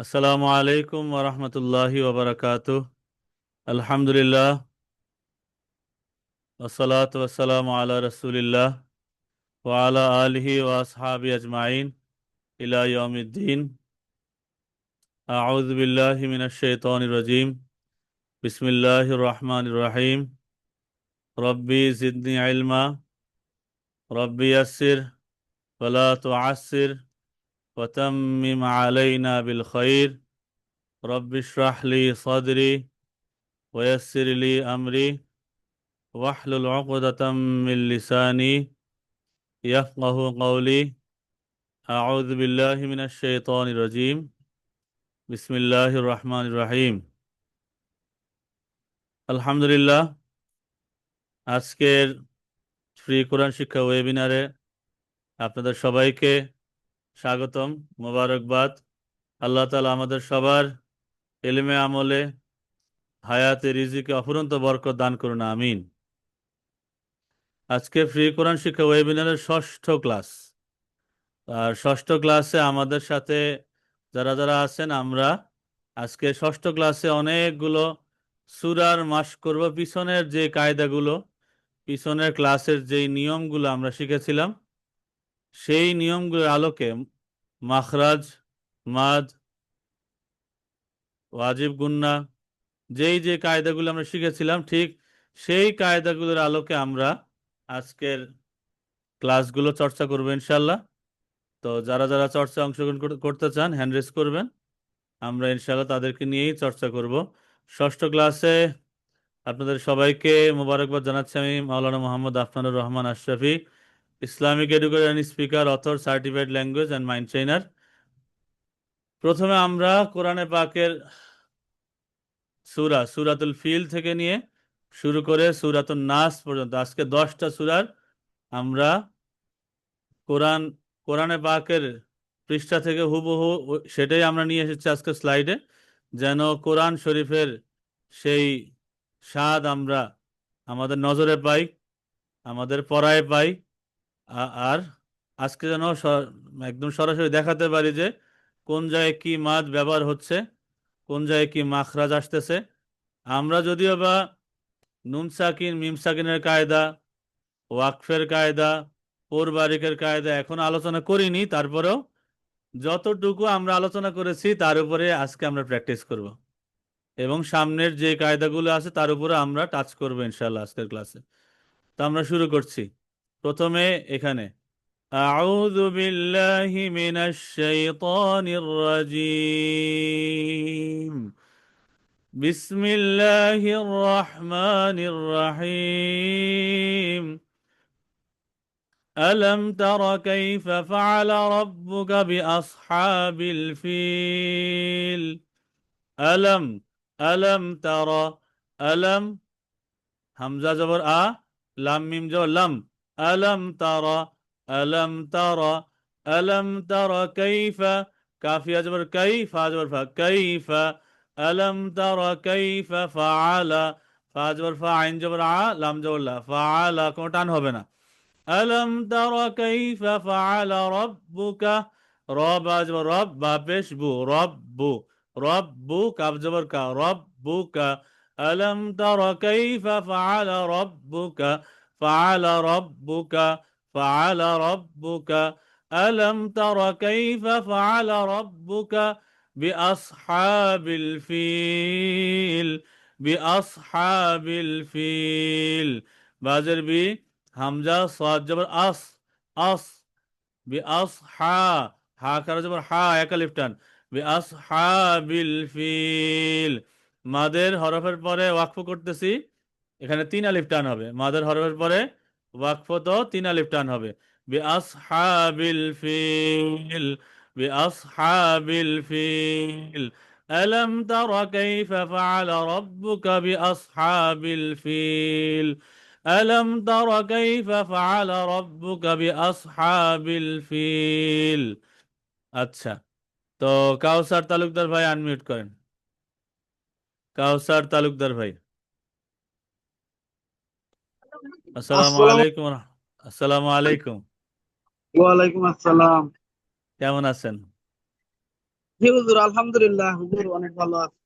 আসসালামু আলাইকুম ওরহমতুল্লাহি ওবরাকাতুহ। আলহামদুলিল্লাহ, ওয়াসসালাতু ওয়াসসালামু আলা রাসূলিল্লাহ ওয়া আলা আলিহি ওয়া আসহাবি আজমাইন ইলা ইয়াউমিদ্দিন। আউযু বিল্লাহি মিনাশ শাইতানির রাজীম। বিসমিল্লাহির রহমানির রহিম। রব্বি জিদনি ইলমা, রব্বি ইয়াসসির ওয়া লা তুআসসির ওয়া তাম্মিম আলাইনা বিল খাইর। রব্বি ইশরাহ লি সাদরি ওয়া ইয়াসসির লি আমরি ওয়াহলুল উকদাতাম মিন লিসানি ইয়াফকাহু কওলি। আউযু বিল্লাহি মিনাশ শাইতানির রাজীম। বিসমিল্লাহির রহমানির রহিম। আলহামদুলিল্লাহ, আজকের ফ্রি কোরআন শিক্ষা ওয়েবিনারে আপনাদের সবাইকে স্বাগতম, মোবারকবাদ। আল্লাহ তাআলা আমাদের সবার ইলমে আমলে হায়াতে রিজিকে অফুরন্ত বরকত দান করুন, আমিন। আজকে ফ্রি কোরআন শিক্ষা ওয়েবিনারের ষষ্ঠ ক্লাস। আর ষষ্ঠ ক্লাসে আমাদের সাথে যারা যারা আছেন, আমরা আজকে ষষ্ঠ ক্লাসে অনেকগুলো সূরার মাশ করব। পিছনের যে কায়দাগুলো, পিছনের ক্লাসের যেই নিয়মগুলো আমরা শিখেছিলাম, সেই নিয়মগুলোর আলোকে মাখরাজ, মাদ, ওয়াজিব গুন্না, যেই যে কায়দাগুলো আমরা শিখেছিলাম, ঠিক সেই কায়দাগুলোর আলোকে আমরা আজকের ক্লাসগুলো চর্চা করব ইনশাল্লাহ। তো যারা যারা চর্চা অংশগ্রহণ করতে চান, হ্যান্ড রেজ করবেন। আমরা ইনশাআল্লাহ তাদেরকে নিয়েই চর্চা করব। ষষ্ঠ ক্লাসে আপনাদের সবাইকে মোবারকবাদ জানাচ্ছি আমি, মাওলানা Mohammad Afnanur Rahman Ashrafi, Islamic educator and speaker, author, certified language and mind trainer. প্রথমে আমরা কোরআনে পাকের সূরাতুল ফিল থেকে নিয়ে শুরু করে সূরাতুন নাস পর্যন্ত আজকে 10টা সূরার আমরা কোরআন কোরআনে পাকের পৃষ্ঠা থেকে হুবহু সেটাই আমরা নিয়ে এসেছি আজকে স্লাইডে, যেন কোরআন শরীফের সেই স্বাদ আমরা আমাদের নজরে পাই, আমাদের পড়ায় পাই। আর আজকে যেন একদম সরাসরি দেখাতে পারি যে কোন জায়গায় কি মাদ ব্যবহার হচ্ছে, কোন জায়গায় কি মাখরাজ আসতেছে। আমরা যদিও বা নুন সাকিন মিম সাকিনের কায়দা, ওয়াকফের কায়দা, পৌরবারিকের কায়দা এখন আলোচনা করিনি, তারপরেও যতটুকু আমরা আলোচনা করেছি তার উপরে আজকে আমরা প্র্যাকটিস করব এবং সামনের যে কায়দাগুলো আছে তার উপরে আমরা টাচ করবো ইনশাআল্লাহ আজকের ক্লাসে। তো আমরা শুরু করছি। প্রথমে এখানে আউযু বিল্লাহি মিনাশ শাইতানির রাজীম। বিসমিল্লাহির রহমানির রহিম। ألم تر كيف فعل ربك بأصحاب الفيل؟ ألم ألم ترى ألم হামজা জবর আ, লাম মিম জবর লাম। আলম তারা, আলম তারা, আলম তারা কাইফা, কাফিয়া জবর কাই, ফা জবর ফা, কাইফা। আলম তারা কাইফা ফাআলা, ফা জবর ফা, আইন জবর আ, লাম জবর লা, ফাআলা কোনো টান হবে না। আলম তারা কাইফা ফাআলা রাব্বুকা, র বা জবর রব, বা পেশ বু, রব্বু, রব্বু, কাফ জবর কা, রব্বুকা। ألم تر كيف فعل ربك، فعل ربك، فعل ربك. ألم تر كيف فعل ربك بأصحاب الفيل، بأصحاب الفيل، بازر بي همزة صاد جبر أص، أص بأصحى، হা কারা জবর হা, একা লিফটান, বিআসহাবিল ফিল। মাদের হরফের পরে ওয়াকফ করতেছি, এখানে 3 আলিফ টান হবে। মাদের হরফের পরে ওয়াকফ তো 3 আলিফ টান হবে। বিআসহাবিল ফিল, বিআসহাবিল ফিল। ألم تر كيف فعل ربك بأصحاب الفيل؟ ألم تر كيف فعل ربك بأصحاب الفيل। আচ্ছা, তো কাউসার তালুকদার ভাই আনমিউট করেন। কাউসার তালুকদার ভাই, আসসালামু আসসালামু আলাইকুম। আসসালামু আলাইকুম, ওয়ালাইকুম আসসালাম। কেমন আছেন? জি হুজুর, আলহামদুলিল্লাহ হুজুর অনেক ভালো আছে।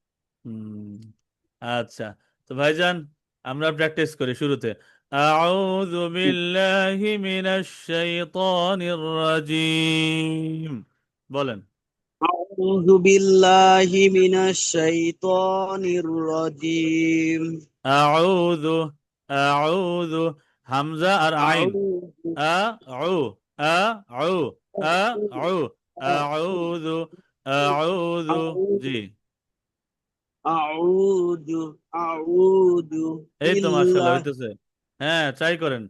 হুম, আচ্ছা। তো ভাইজান, আমরা প্র্যাকটিস করি শুরুতে। আউযু বিল্লাহি মিনাশ শাইতানির রাজিম। বলেন। আউযু বিল্লাহি মিনাশ শাইতানির রাজিম। আউযু, আউযু, হামজা আর আইন। আউযু আ আউ, আ আউ, আ আউ, আউযু, আউযু। জি, আউযু আউযু এই তো মাশাআল্লাহ বিল্লাহ হইতেছে। হ্যাঁ, ট্রাই করেন।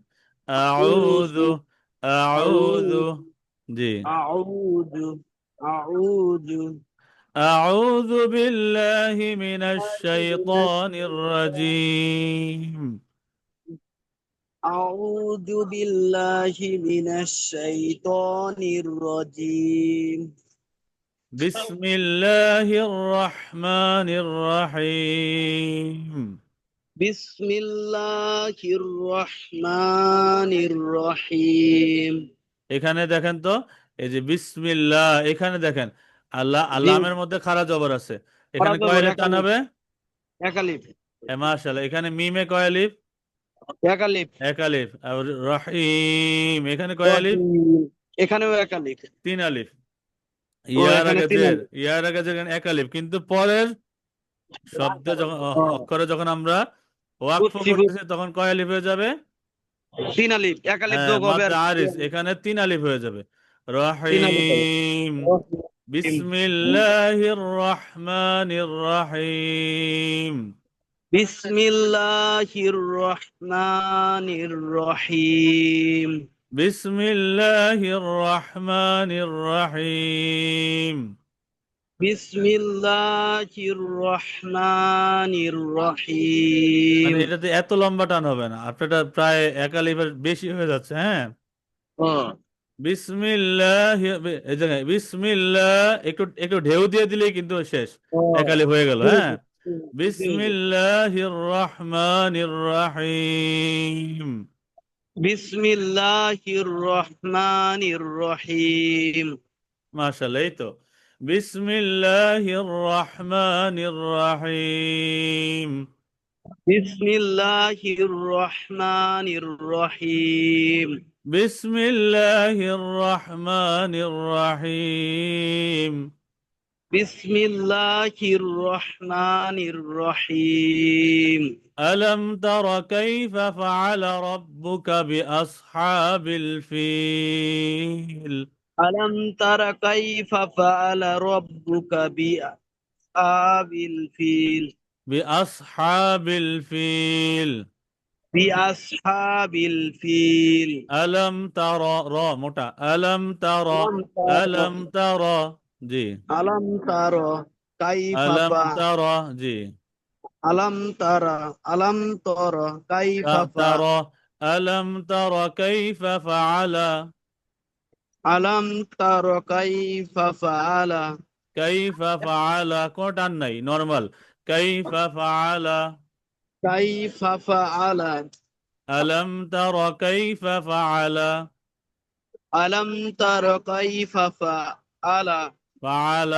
আউযু, আউযু আউযু। জি। আউযু আউযু أعوذ بالله من الشيطان الرجيم. আউযু বিল্লাহি মিনাশ শাইতানির রাজিম। بسم الله الرحمن الرحيم. বিসমিল্লাহির রহমানির রহিম। এখানে দেখেন তো, এই যে বিসমিল্লাহ, এখানে দেখেন আল্লাহ, জি, আল্লামের মধ্যে খাড়া জবর আছে। এখানে পড়া কয় যাবে আলিফ টান একালিপ হবে? একালিপ মাশাআল্লাহ। এখানে মিমে কয় আলিফ? একালিপ এক আলিফ। আর রহিম, এখানে কয় আলিফ? রহিম, এখানেও একালিপ। তিন আলিফ। ও ইয়ার এখানে আগে তিন জের, আলিফ। ইয়ার আগে যেখানে এক আলিফ, কিন্তু পরের শব্দে যখন ও, অক্ষরে যখন আমরা ওয়াকফ বুঝছি করতেছি তখন কয় আলিফ হয়ে যাবে? তিন আলিফ, একালিপ হ্যাঁ, যোগ হবে আর মাদ্দা দুই আরিস, আলিফ। এখানে তিন আলিফ হয়ে যাবে। তিন আলিফ হবে। রহিম। রহিম। বিসমিল্লাহির রহমানির রহিম। বিসমিল্লাহির রহমানির রহিম। বিসমিল্লাহির রহমানির রহিম। বিসমিল্লাহির রহমানির মানে রহিম। এটাতে এত লম্বা টান হবে না, আপনারটা প্রায় এক আলিফের বেশি হয়ে যাচ্ছে। হ্যাঁ, ও, বিসমিল্লাহ, এই জায়গায় বিসমিল্লাহ একটু একটু ঢেউ দিয়ে দিলেই কিন্তু শেষ, ও, একালি হয়ে গেল। জি, হ্যাঁ, জি, জি, জি, জি। বিসমিল্লাহির রহমানির রহিম। বিসমিল্লাহির রহমানির রহিম। মাশাআল্লাহ, এই তো। বিসমিল্লাহির রহমানির রহিম। বিসমিল্লাহির রহমানির রহিম। বিসমিল্লাহির রহমানির রহিম। বিসমিল্লাহির রহমানির রহিম। ألم تر كيف فعل ربك بأصحاب الفيل؟ আলম তারা কাইফা ফাআলা রাব্বুকা বিআসহাবিল ফিল। بأصحاب الفيل. বিআসহাবিল ফিল। ألم ترى، را موٹا، ألم ترى، আলম তারা ألم ترى. جي. আলম তারা কাইফা ألم ترى. جي. আলম তারা আলম তারা কাইফা ترى. ألم ترى كيف فعل؟ আলম তারা কাইফা ফাআলা كيف فعل কোটান নাই, নরমাল। كيف فعل؟ কাইফা ফাআলা ألم ترى كيف فعل؟ আলম তারা কাইফা ফাআলা فعل،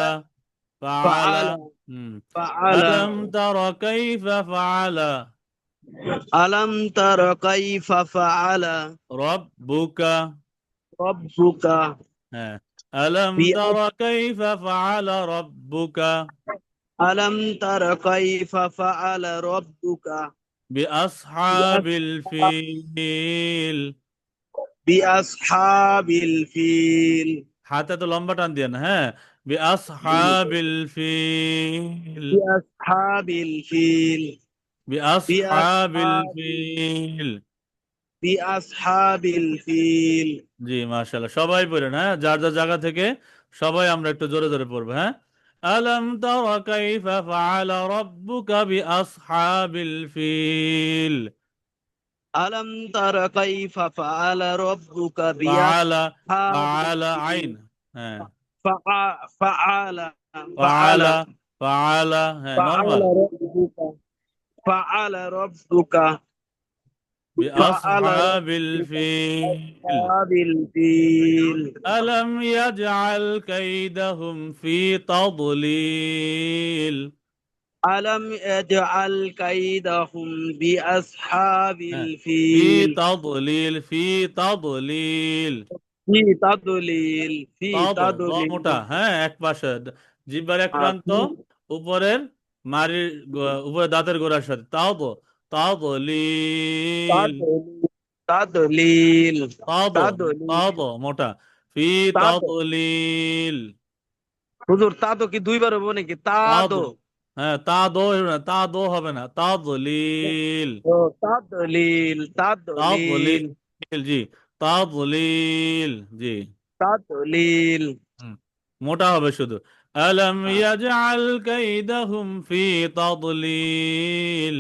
فعل. ফাআলা مم. ফাআলা ألم تر كيف فعل আলম তারা কাইফা ফাআলা ربك؟ রব্বুকা ها. ألم বিআস تر كيف فعل ربك আলম তারা কাইফা ফাআলা রব্বুকা بأصحاب الفيل؟ বিআসহাবিল ফিল। হাতে তো লম্বা টান দিয়ে না। হ্যাঁ, بأصحاب الفيل. বিআসহাবিল ফিল। بأصحاب বিআসহাবিল الفيل. বিআসহাবিল ফিল। জি, মাশাআল্লাহ, সবাই পড়েন। হ্যাঁ, যার যার জায়গা থেকে সবাই আমরা একটু জোরে জোরে পড়বো। হ্যাঁ, আলম তারা কাইফা ফাআলা রাব্বুকা বিআসহাবিল ফিল। আলম তারা কাইফা ফাআলা রাব্বুকা ফাআলা, বিআসহাবিল ফাআলা ফিল। আইন। হ্যাঁ, ফাআলা ফাআলা ফাআলা, ফাআলা, হ্যাঁ নরমাল। ফাআলা রাব্বুকা ফাআলা রাব্বুকা فعل بأصحاب ربك الفيل بأصحاب الفيل ألم يجعل كيدهم في تضليل ألم يجعل كيدهم بأصحاب في الفيل تضليل في تضليل في تضليل في মোটা تضليل হ্যাঁ এক পাশে জিহ্বার এক প্রান্ত في উপরের মাড়ির উপরে দাঁতের গোড়ার সাথে তাদলীল تضليل تضليل তাদ تضليل মোটা ফি তাদ তাদলীল হুজুর তাদো কি দুইবার হবো নাকি তাদ তাদো হ্যাঁ তা দো হবে না তাদলীল ও তাদলিল তাদলিল তাদলীল জি তাদলীল জি তাদলিল হুম, মোটা হবে শুধু আলম ইয়াজআল কাইদাহুম ফি তাদলীল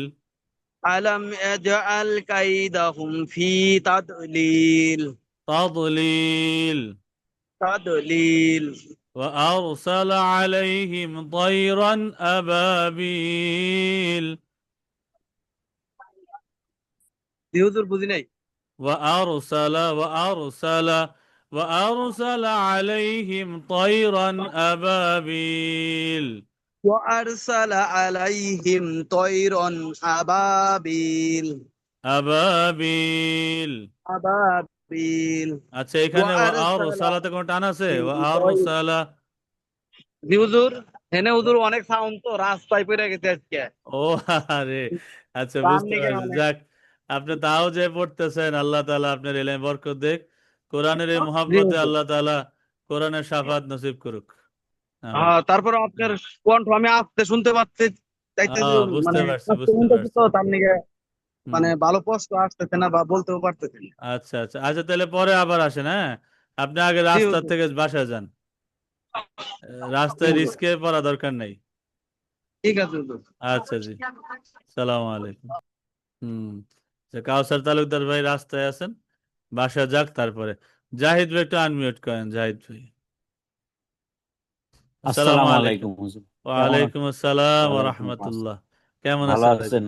আলম ইয়াজআল কাইদাহুম ফি তাদলিল তাদলীল তাদলিল وأرسل عليهم طيرا أبابيل জি হুজুর বুঝি নাই وأرسل عليهم طيرا أبابيل وأرسل عليهم طيرا أبابيل أبابيل أبابيل আচ্ছা এখানে وأرسل সালাতে কোনো টান আছে عليهم আর طيرا সালা জি হুজুর এনে হুজুর অনেক সাউন্ড তো রাস্তায় পড়ে গেছে আজকে ও আরে আচ্ছা তার বুঝতে নিকে পারছি মানে যাক আপনি তাও যে পড়তেছেন আল্লাহ তাআলা আপনার এলেম বরকত দেখ কোরআনের এই জি মহব্বতে হুজুর আল্লাহ তাআলা কোরআনের শাফাত নসিব করুক আমিন হ্যাঁ তারপর আপনার কণ্ঠ আমি আস্তে শুনতে পাচ্ছি চাইতেছি বুঝতে মানে পারছি আস্তে বুঝতে শুনতেছি পারছি তো তার নিকে হুম মানে ভালো স্পষ্ট আসতেছে না বা বলতেও পারতেছি না আচ্ছা আচ্ছা আচ্ছা তাহলে পরে আবার আসেন হ্যাঁ আপনি আগে জি রাস্তা হুজুর থেকে বাসায় যান জি রাস্তায় হুজুর রিস্কে পড়া দরকার নেই ঠিক আছে হুজুর আচ্ছা জি সালাম আলাইকুম হুম কাউসার তালুকদার ভাই রাস্তায় আছেন বাসা যাক তারপরে জাহিদ ভাই একটু আনমিউট করেন জাহিদ ভাই আসসালামু আসসালামু আলাইকুম আলাইকুম হুজুর, কেমন ওয়ালাইকুম আসসালাম ওয়া ওয়ালাইকুম রাহমাতুল্লাহ আসসালাম। কেমন ভালো আছেন ভাই আছেন?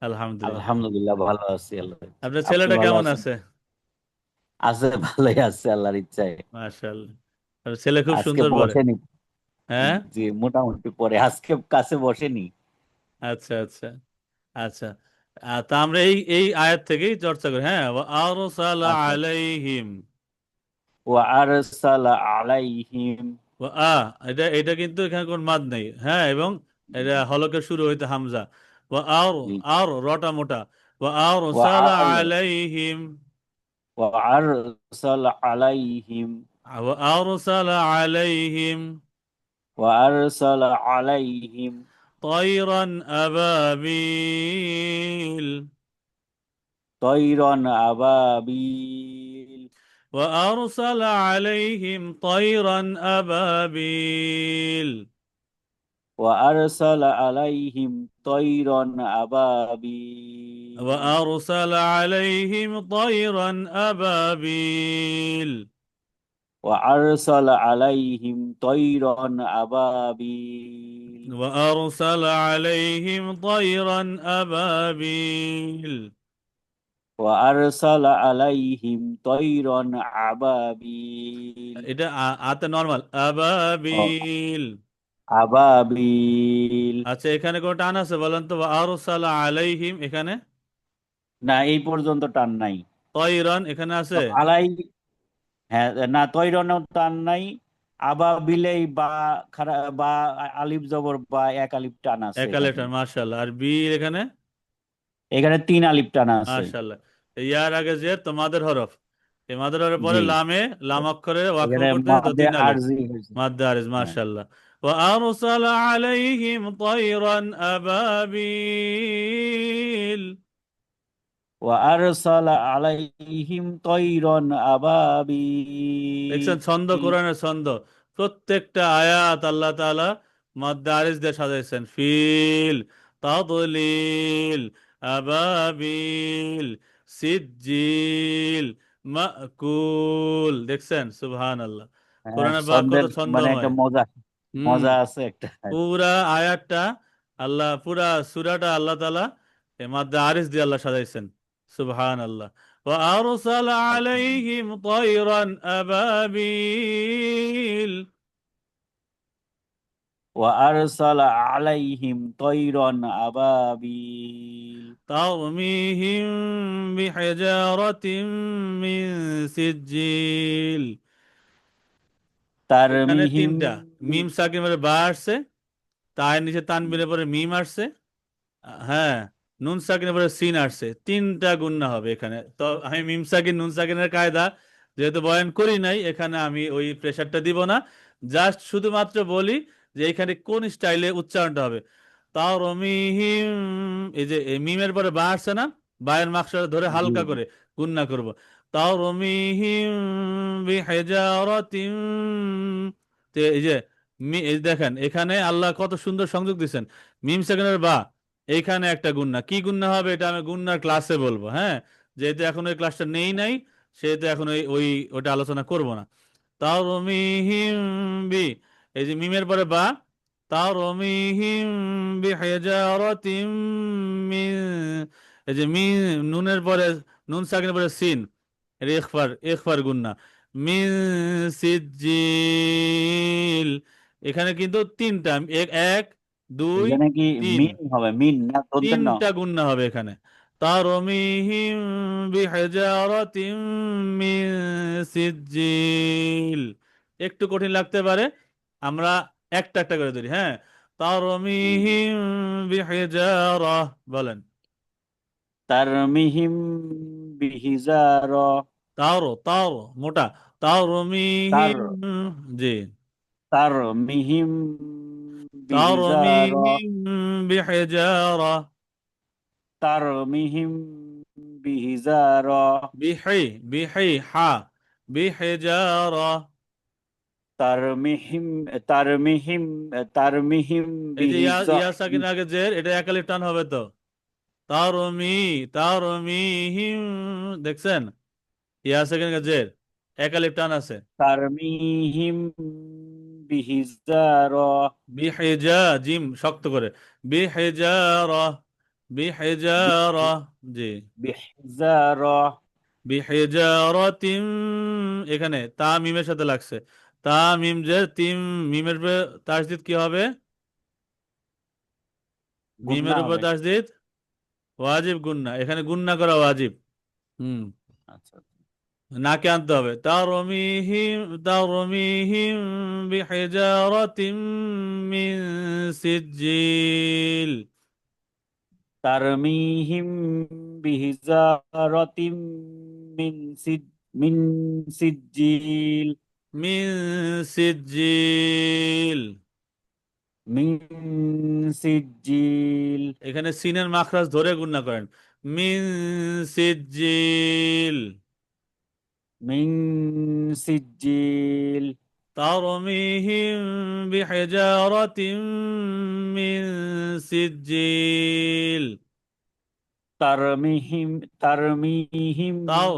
আলহামদুলিল্লাহ আলহামদুলিল্লাহ ভালো আছি আল্লাহ। আপনার আপনি ছেলেটা ভালো কেমন আছেন? আছে আছে, ভালোই আছে আল্লাহর ইচ্ছায়। মাশাআল্লাহ আপনার ছেলে খুব আজকে সুন্দর পড়ে বসেনি। হ্যাঁ জি, মোটামুটি পরে আজকে কাছে বসেনি। আচ্ছা আচ্ছা আচ্ছা তা আমরা এই এই আয়াত থেকেই চর্চা করি হ্যাঁ ওয়া আরসালা আচ্ছা। আলাইহিম ওয়া আরসালা আলাইহিম। আ এটা এটা কিন্তু এখানে কোন মাদ নেই হ্যাঁ এবং এটা হলকের শুরু হইতে হামজা জি। আর রটা মোটা ওয়া আরসালা আর আলাইহিম ওয়া আরসালা আলাইহিম। আরসালা আলাইহিম ওয়া আরসালা আলাইহিম طيرا أبابيل তৈরন আবাবিল। وأرسل عليهم طيرا أبابيل وأرسل عليهم طيرا أبابيل. وأرسل عليهم طيرا أبابيل وأرسل عليهم طيرا أبابيل. وأرسل عليهم طيرا أبابيل وأرسل عليهم طيرا أبابيل. এটা আতে নরমাল ও, আবাবিল আবাবিল। আচ্ছা এখানে কোনো টান আছে বলেন তো আরসালা আলাইহিম এখানে না, এই পর্যন্ত টান নাই। তয়রান এখানে আছে তো আলাই, হ্যাঁ, না তৈরনেও টান নাই। আবাবিলেই বা বা আলিফ জবর বা এক আলিফ টান আছে এখানে। একালেটার মাশাআল্লাহ আর বি এখানে এখানে তিন আলিফ টান আছে। মাশাআল্লাহ ইয়ার আগে যে তোমাদের হরফ এই মাদের হরফ পরে জি, লামে লাম অক্ষরে ওয়াকফ এখানে করতে তো মাদে তিন আলিফ আরজি হয়েছে। মাদ্দা আরিজ হ্যাঁ। মাশাআল্লাহ وأرسل عليهم طيرا أبابيل وأرسل عليهم طيرا দেখছেন ছন্দ أبابيل. কোরআনের ছন্দ প্রত্যেকটা আয়াত আল্লাহ তাআলা মাদ্দা আরিজ দিয়ে সাজাইছেন ফিল তাদলিল আবাবিল সিজ্জিল মাকুল দেখছেন সুবহানাল্লাহ হ্যাঁ, কোরআনের কত ছন্দের মানে একটা ছন্দময় মজা, হুম মজা আছে একটা। পুরা আয়াতটা আল্লাহ পুরা সূরাটা আল্লাহ তাআলা এই মাদ্দা আরিজ দিয়ে আল্লাহ সাজাইছেন সুবহানাল্লাহ। وأرسل عليهم طيرا أبابيل وأرسل عليهم طيرا أبابيل ترميهم بحجارة من سجيل। এখানে ترميهم তিনটা মিম সাকিন পরে বা আসছে, তার নিচে তানবিনের পরে মিম আসছে, হ্যাঁ, নুন সাকিনের পরে সিন আসছে, তিনটা গুণনা হবে এখানে। তো আমি মিম সাকিন নুন সাকিনের কায়দা যেহেতু বয়ান করি নাই, এখানে আমি ওই প্রেশারটা দিব না, জাস্ট শুধুমাত্র বলি যে এখানে কোন স্টাইলে উচ্চারণটা হবে। তাও রমিহিম, এই যে এই মিমের পরে বা আসছে না, বায়ের মাকসার ধরে জি হালকা জি করে গুণনা করব। তাও রমিহিম বিহিজারাতিম, তো এই যে এই দেখেন এখানে আল্লাহ কত সুন্দর সংযোগ দিচ্ছেন, মিম সেকেন্ডের বা, এইখানে একটা গুণনা, কি গুণনা হবে এটা আমি গুণনার ক্লাসে বলবো, হ্যাঁ, যেহেতু এখন ওই ক্লাসটা নেই নাই, সেহেতু এখন ওইটা আলোচনা করব না। তাও রমিহিম বি, এই যে মিমের পরে বা, তাও রমিহিম বি হেজারতিম মিন, এই যে নুনের পরে নুন সাকিনের পরে সিন, এটা ইখফার, ইখফার গুণনা, মিন সিজ্জিল। এখানে কিন্তু তিনটা, এক এক, দুই, এখানে কি তিন, মিন হবে, মিন না দন্তন্য? তিনটা গুণনা হবে এখানে। তারমিহিম বিহিজারাতিম মিন সিজ্জিল। একটু কঠিন লাগতে পারে, আমরা একটা একটা করে ধরি, হ্যাঁ। হুম। তারমিহিম বিহিজারা, বলেন। তারমিহিম বিহিজারা, তারো মোটা, তার তারমিহিম, জি, তারমিহিম বিহিজারা, তারমিহিম বিহিজারা, তারমিহিম বিহিজারা, বিহি, বিহি হা, বিহিজারা। তারমিহিম তারমিহিম তারমিহিম এই যে ইয়া বিহিজা ইয়া সাকিন আগে জের, এটা একালিফ টান হবে তো, তারমি, তারমিহিম, দেখছেন, ইয়া সাকিন আগে জের, একালিফ টান আছে। তারমিহিম বিহিজারা, বিহিজা, জিম শক্ত করে, বিহিজারা, বিহিজারা, জি, বিহিজারা, বিহিজারাতিম, এখানে তা মিমের সাথে লাগছে, তা মিম জের, তিম, মিমের উপরে তাসদিদ কি হবে, গুণনা মিমের উপর হবে। তাসদিদ ওয়াজিব গুন্না, এখানে গুন্না করা ওয়াজিব। হুম, আচ্ছা, নাকে আনতে হবে। তারমিহিম, তারমিহিম বিহিজারাতিম মিন সিজ্জিল, তারমিহিম বিহিজারাতিম মিন সিজ মিন সিজ্জিল মিন সিজ্জিল। মিন সিজ্জিল এখানে সিনের মাখরাজ ধরে গুন্না করেন, মিন সিজ্জিল। মিন সিজ্জিল তারমিহিম বিহিজারাতিম মিন সিজ্জিল। তারমিহিম তারমিহিম তাও,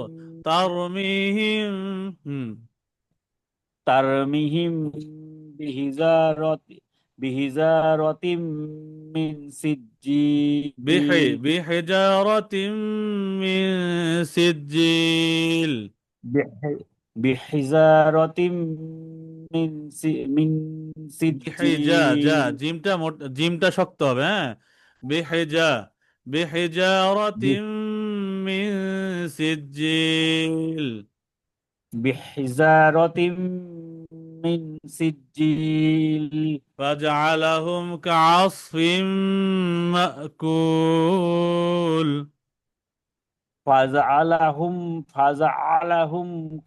তারমিহিম, হুম, তারমিহিম বিহিজারাতি বিহিজারাতিম মিন সিজ্জিল বিহিজারাতিম মিন সিজ্জিল। বিহিজারাতিম মিন মিন বিহিজা, যা সিজ্জিল জিমটা জিমটা শক্ত হবে, হ্যাঁ, বিহিজা, বিহিজারাতিম মিন সিজ্জিল। বিহিজারাতিম মিন সিজ্জিল فجعلهم كعصف مأكول। ফাজআলাহুম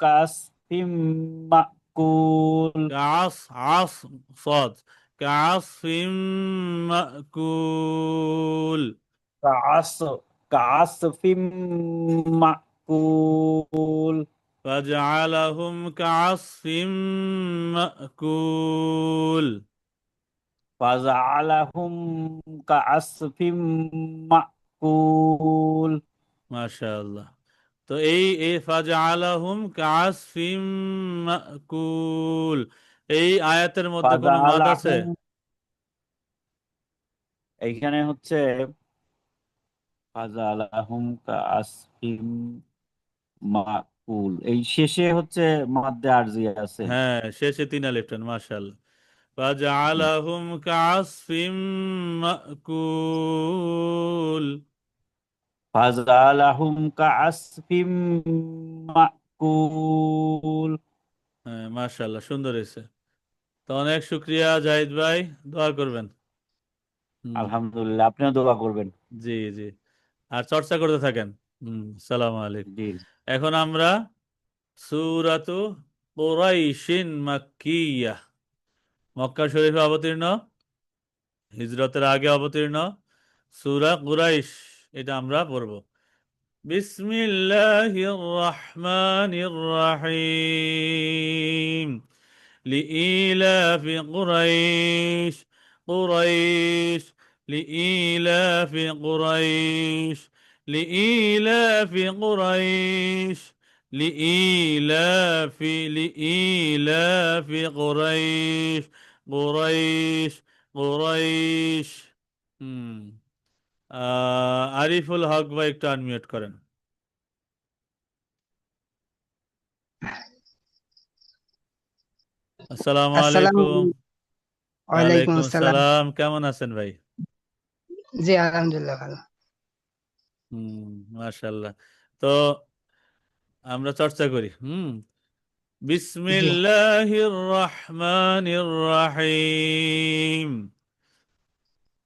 কাসফিম মাকুল عص صاد، كعصف مأكول، কাস কাসফিম মাকুল فجعلهم كعصف مأكول। ফাজআলাহুম কাসফিম মাকুল মাশাআল্লাহ। তো এই ফাজআলাহুম কাআসফিম মাকুল, এই আয়াতের মধ্যে কোনো মাদ আছে? ফাজআলাহুম এইখানে হচ্ছে ফাজালাহুম কাআসফিম মাকুল, এই শেষে হচ্ছে মাদ্দে আরজি আছে। হ্যাঁ, শেষে 3 আলিফ টান, মাশাআল্লাহ। ফাজআলাহুম কাআসফিম মাকুল। ফাজালাহুম কাআসফিম মাকুল। হ্যাঁ, মাশাআল্লাহ, সুন্দর হয়েছে। তো অনেক শুক্রিয়া জাহিদ ভাই, দোয়া করবেন। হুম। আলহামদুলিল্লাহ, আপনিও দোয়া করবেন। জি জি, আর চর্চা করতে থাকেন। সালামু আলাইকুম। জি। এখন আমরা সূরাতু কুরাইশিন মাক্কিয়া, মক্কা শরীফে অবতীর্ণ, হিজরতের আগে অবতীর্ণ সূরা কুরাইশ, এটা আমরা পড়ব। বিসমিল্লাহির রহমানির রহিম। লিইলাফি কুরাইশ, কুরাইশ, লিইলাফি কুরাইশ, লিইলাফি কুরাইশ, লিইলাফি কুরাইশ, কুরাইশ, কুরাইশ। হুম। আরিফুল হক ভাই একটু আনমিউট করেন। আসসালামু আসসালামু আলাইকুম। ওয়ালাইকুম ওয়ালাইকুম আসসালাম। সালাম, কেমন আছেন ভাই? জি আলহামদুলিল্লাহ ভালো। হুম, মাশাআল্লাহ। তো আমরা চর্চা করি। জি বিসমিল্লাহির রহমানির রহিম।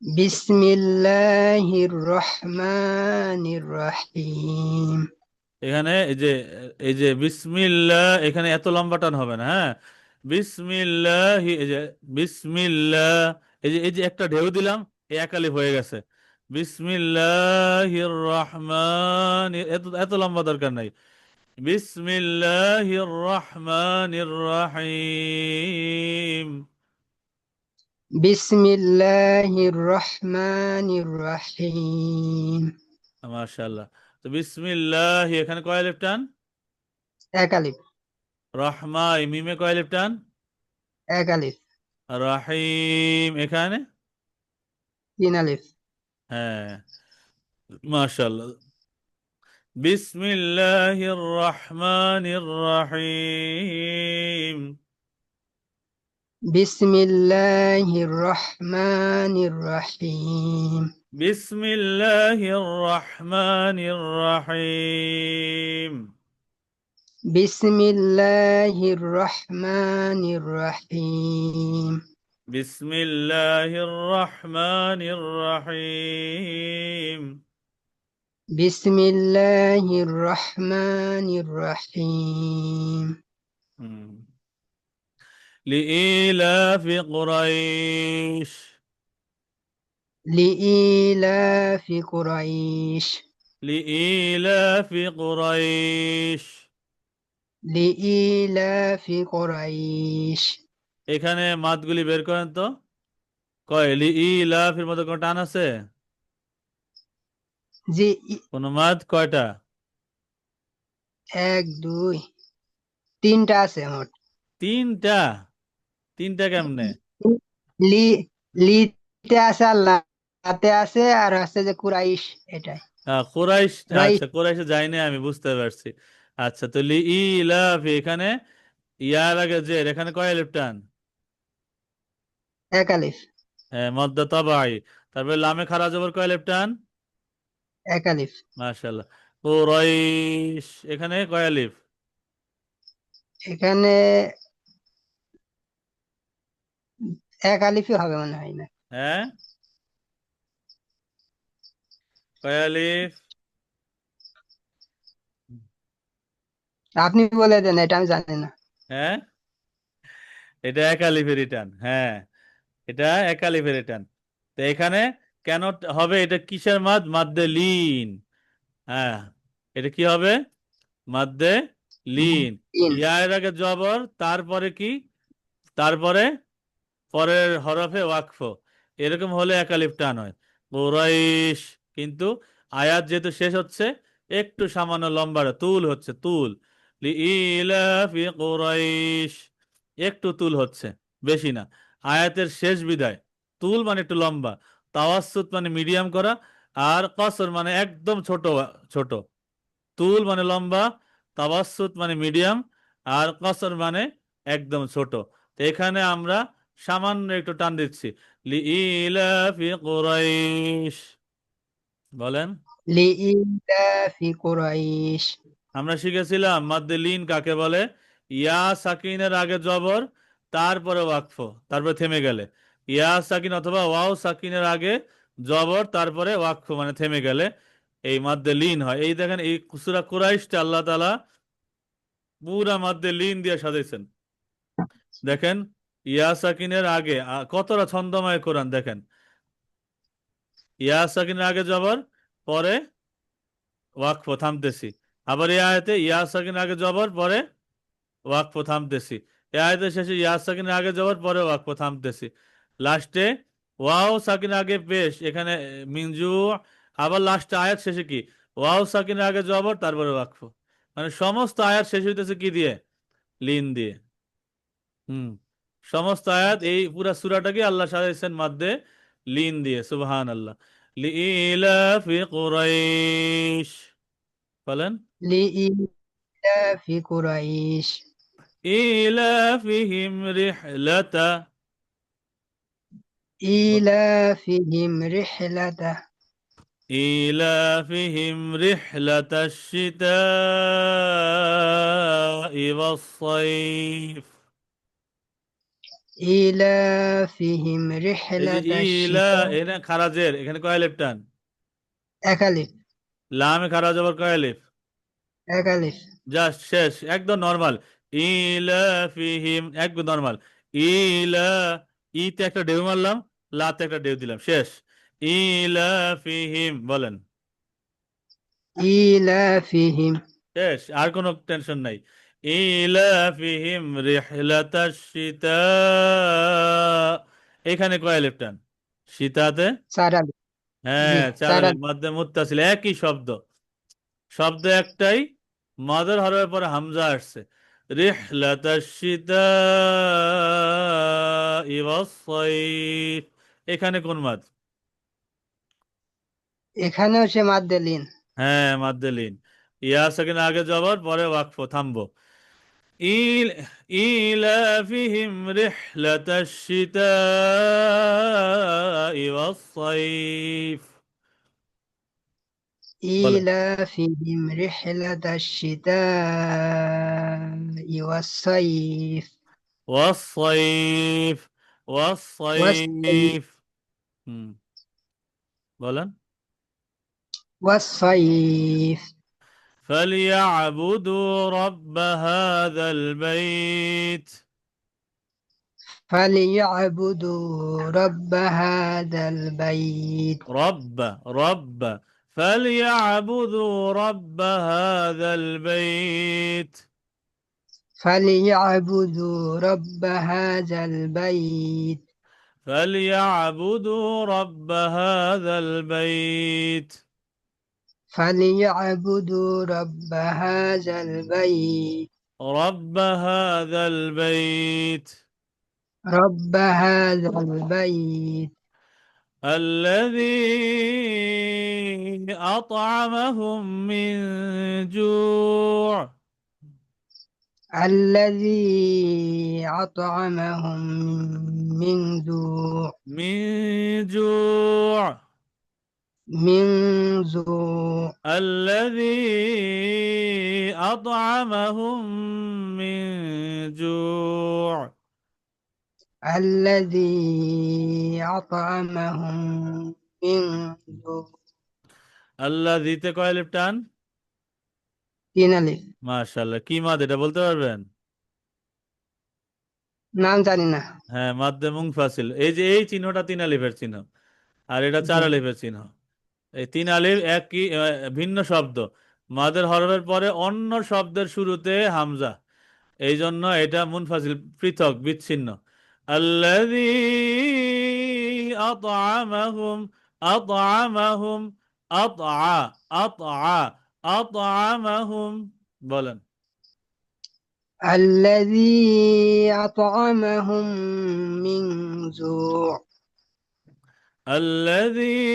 বিসমিল্লাহির রহমানির রহিম। এখানে এই যে বিসমিল্লাহ, এখানে এত লম্বা টান হবে না, হ্যাঁ। বিসমিল্লাহ, এই যে বিসমিল্লাহ, এই যে একটা ঢেউ দিলাম, এই এক আলিফ হয়ে গেছে। বিসমিল্লাহির রহমান, এত এত লম্বা দরকার নাই। বিসমিল্লাহির রহমানির রহিম। বিসমিল্লাহির রহমানির রহিম। মাশাআল্লাহ। তো বিসমিল্লাহ, এখানে কয় আলিফ টান? এক আলিফ। রহমা, এই মিমে কয় আলিফ টান? এক আলিফ। রহিম, এখানে তিন আলিফ। হ্যাঁ, মাশাআল্লাহ। বিসমিল্লাহির রহমানির রহিম। বিসমিল্লাহির রহমানির রহিম। বিসমিল্লাহির রহমানির রহিম। বিসমিল্লাহির রহমানির রহিম। বিসমিল্লাহির রহমানির রহিম। বিসমিল্লাহির রহমানির রহিম। হুম। লিইলাফি কুরাইশ, লিইলাফি কুরাইশ। লিইলাফি কুরাইশ। লিইলাফি কুরাইশ। এখানে মাদগুলি বের করেন তো। কয় লিইলাফির মধ্যে কোনো টান আছে? জি কোন মাদ কয়টা? এক দুই তিনটা আছে মোট। তিনটা? তিনটা কেমনে? লি লিতে আছে আর লাতে আছে আর আছে যে কুরাইশ এটাই। কুরাইশ, রাইশ। আচ্ছা কুরাইশে যাইনি, আমি বুঝতে পারছি। আচ্ছা, তো লিইলাফি, এখানে ইয়ার আগে যে, এখানে কয় আলিফ টান? এক আলিফ। হ্যাঁ, মদ্দা তাবাই। তারপরে লামে খারা জবর কয় আলিফ টান? এক আলিফ। মাশাআল্লাহ। কুরাইশ, এখানে কয় আলিফ? এখানে এক আলিফই হবে মনে হয় না। হ্যাঁ, কয় আলিফ? আপনি বলে দেন, এটা আমি জানি না। হ্যাঁ, এটা এক আলিফের রিটার্ন, হ্যাঁ, এটা এক আলিফের রিটার্ন। তো এখানে কেন হবে এটা? কিসের মাদ? মাদ্দে লিন। হ্যাঁ, এটা কি হবে? মাদ্দে লিন। তিন। ইয়ার আগে জবর, তারপরে কি? তারপরে পরের হরফে ওয়াকফ। এরকম হলে এক আলিফ টান হয়। কুরাইশ, কিন্তু আয়াত যেহেতু শেষ হচ্ছে, একটু সামান্য লম্বা তুল হচ্ছে, তুল। লিইলাফি কুরাইশ, একটু তুল হচ্ছে, বেশি না। আয়াতের শেষ বিদায় তুল মানে একটু লম্বা, তাওয়াসসুত মানে মিডিয়াম করা, আর কসর মানে একদম ছোট ছোট, তুল মানে লম্বা, তাওয়াসসুত মানে মিডিয়াম, আর কসর মানে একদম ছোট। তো এখানে আমরা সামান্য একটু টান দিচ্ছি, লিইলাফি কুরাইশ। বলেন। লিইলাফি কুরাইশ। আমরা শিখেছিলাম মাদ্দে লিন কাকে বলে। ইয়া সাকিনের আগে জবর, তারপরে ওয়াকফ, তারপরে থেমে গেলে। ইয়া সাকিন অথবা ওয়াও সাকিনের আগে জবর, তারপরে ওয়াকফ মানে থেমে গেলে এই মাদ্দে লিন হয়। এই দেখেন এই সূরা কুরাইশটা আল্লাহ তাআলা পুরা মাদ্দে লিন দিয়ে সাজাইছেন। দেখেন ইয়া সাকিনের আগে কতটা ছন্দময় কোরআন দেখেন। ইয়া সাকিনের আগে জবর, পরে ওয়াকফ থামতেছি। আবার এই আয়াতে ইয়া সাকিনের আগে জবর, পরে ওয়াকফ থামতেছি। এই আয়াতের শেষে ইয়া সাকিনের আগে জবর, পরে ওয়াকফ থামতেছি। লাস্টে ওয়াও সাকিনের আগে পেশ, এখানে মিনজু। আবার লাস্টে আয়াত শেষে কি, ওয়াও সাকিনের আগে জবর, তারপরে ওয়াকফ। মানে সমস্ত আয়াত শেষ হইতেছে কি দিয়ে, লিন দিয়ে। হুম, সমস্ত আয়াত এই পুরা সূরাটাকে আল্লাহ সাজাইছেন মাদ্দে লিন দিয়ে। সুবহানাল্লাহ। লিইলাফি কুরাইশ। বলেন। লিইলাফি কুরাইশ। ইলাফিহিম রিহলাতা। ইলাফিহিম রিহলাতা। إيلافهم رحلة الشتاء والصيف। ইলাফিহিম এই যে রিহলাতা ইলা, শিতা। এখানে খারাজের, এখানে কয় আলিফ টান? এক আলিফ। লামে খারাজ আবার কয় আলিফ? এক আলিফ। জাস্ট শেষ, একদম নরমাল। ইলাফিহিম একদম নরমাল। ইলা, ইতে একটা ঢেউ মারলাম, লাতে একটা ঢেউ দিলাম, শেষ। ইলাফিহিম। বলেন। ইলাফিহিম। শেষ, আর কোনো টেনশন নাই। ইলাফিহিম রিহলাতাশ শিতা। এখানে কয় আলিফ টান? শীতাতে। চার আলিফ। জি, হ্যাঁ, চার চার আলিফ আলিফ। মধ্যে মুত্তাসিল, একই শব্দ, শব্দ একটাই, মাদের হরফের পরে হামজা আসছে। রিহলাতাশ শিতা ওয়াস সাইফ। এখানে কোন মাদ? এখানেও সে মাদ্দে লিন। হ্যাঁ, মাদ্দে লিন। ইয়া সাকিন আগে জবর, পরে ওয়াকফ, থামবো। إيل إيلافهم رحلة الشتاء والصيف. বলেন। ইলাফিহিম রিহলাতাশ শিতা'i ওয়াস-সাইফ। والصيف. ওয়াস-সাইফ। والصيف. হুম, বলেন। ওয়াস-সাইফ। فليعبدوا رب هذا البيت. فليعبدوا رب هذا البيت. رب فليعبدوا رب هذا البيت. فليعبدوا رب هذا البيت. فليعبدوا رب هذا البيت. فليعبدوا رب هذا البيت. رب هذا البيت. رب هذا البيت. الذي أطعمهم من جوع. الذي أطعمهم من جوع. من جوع. من جوع. الذي أطعمهم من جوع. الذي أطعمهم من جوع. الذي তে কয় আলিফ টান? তিন আলিফ। মাশাআল্লাহ, কি মাদ এটা বলতে পারবেন? নাম জানি না। হ্যাঁ, মাদ্দে মুনফাসিল। এই যে এই চিহ্নটা তিন আলিফের চিহ্ন, আর এটা চার জি। আলিফের চিহ্ন। এই তিন আলিফ একই ভিন্ন শব্দ, মাদের হরফের পরে অন্য শব্দের শুরুতে হামজা, এই জন্য এটা মুনফাসিল, পৃথক, বিচ্ছিন্ন। আল্লাযী আত'আমাহুম। আত'আমাহুম। আত'আ। আত'আ। আত'আমাহুম। বলেন। الذي أطعمهم من جوع. الذي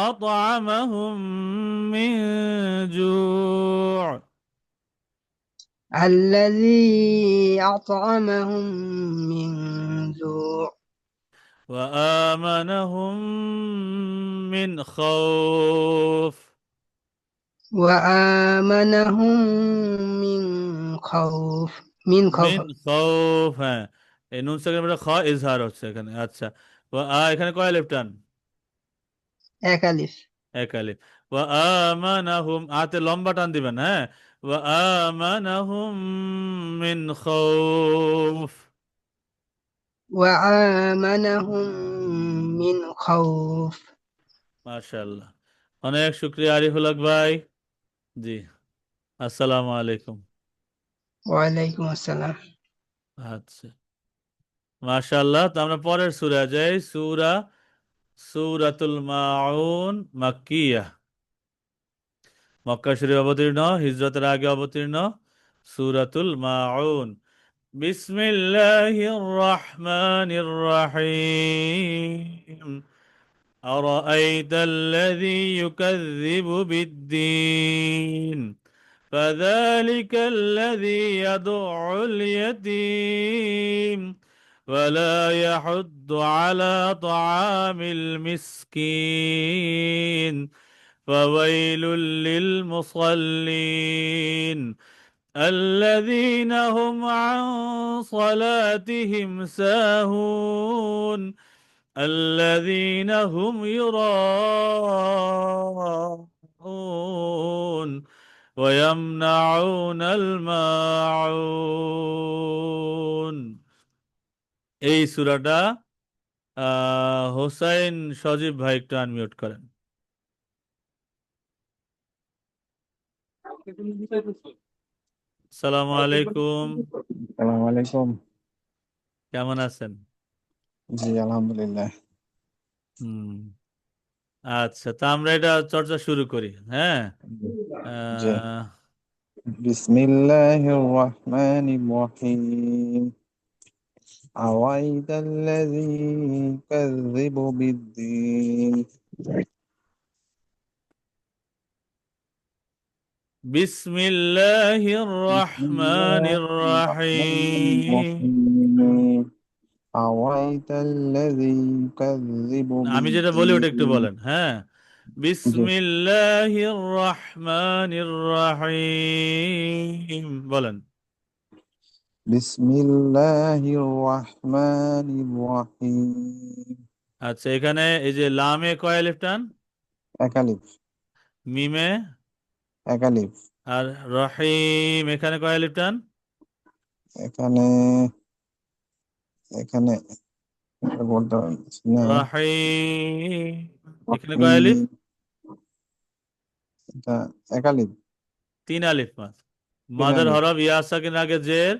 أطعمهم من جوع الذي أطعمهم من جوع وآمنهم من خوف وآمنهم من خوف من خوف মিন খৌফ, হ্যাঁ, এই নুন সেকেন্ড খ ইজহার হচ্ছে এখানে। আচ্ছা, এখানে কয় আলিফ টান? এক আলিফ এক আলিফ। ওয়া আমানাহুম, আতে লম্বা টান দিবেন, হ্যাঁ। ওয়া আমানাহুম মিন খৌফ। وآمنهم من خوف মাশাআল্লাহ, অনেক শুক্রিয়া আরিফুল হক ভাই। জি, আসসালামু আলাইকুম। وعليكم السلام আচ্ছা, মাশাআল্লাহ। তো আমরা পরের সূরা যাই। সূরাতুল মাউন, মাক্কিয়াহ, মক্কা শরীফ অবতীর্ণ, হিজরতের আগে অবতীর্ণ সূরাতুল মাউন। বিসমিল্লাহির রহমানির রহিম। أرأيت الذي يكذب بالدين فذلك الذي يدع اليتيم ولا يحض على طعام المسكين فويل للمصلين الذين هم عن صلاتهم ساهون الذين هم يراءون ويمنعون الماعون। এই সূরাটা হোসাইন সজীব ভাই একটু আনমিউট করেন। আসসালামু আলাইকুম, আসসালামু আলাইকুম। কেমন আছেন? জি আলহামদুলিল্লাহ। হুম, আচ্ছা, তা আমরা এটা চর্চা শুরু করি, হ্যাঁ। জি। আহ, বিসমিল্লাহির রহমানির রহিম। আওয়াইদাল্লাযী ইউকাযযিবু বিদ্দীন। বিসমিল্লাহির রহমানির বিসমিল্লাহির রহমানির রহিম। রহিম। আওয়াইদাল্লাযী ইউকাযযিবু আমি যেটা বলি ওটা একটু বিদ্দীন। বলেন, হ্যাঁ। জি। বিসমিল্লাহির রহমানির রহিম বলেন। বিসমিল্লাহির রহমানির রহিম। আচ্ছা, এখানে এই যে লামে কয় আলিফ টান? এক আলিফ। মিমে? এক আলিফ। আর রহিম এখানে কয় আলিফ টান? এখানে এখানে বলতে পারছি না। রহিম এখানে কয় আলিফ? রহিম, এটা এক আলিফ। তিন আলিফ মাত্র। তিন মাদের আলিফ। হরফ ইয়া সাকিন আগে জের,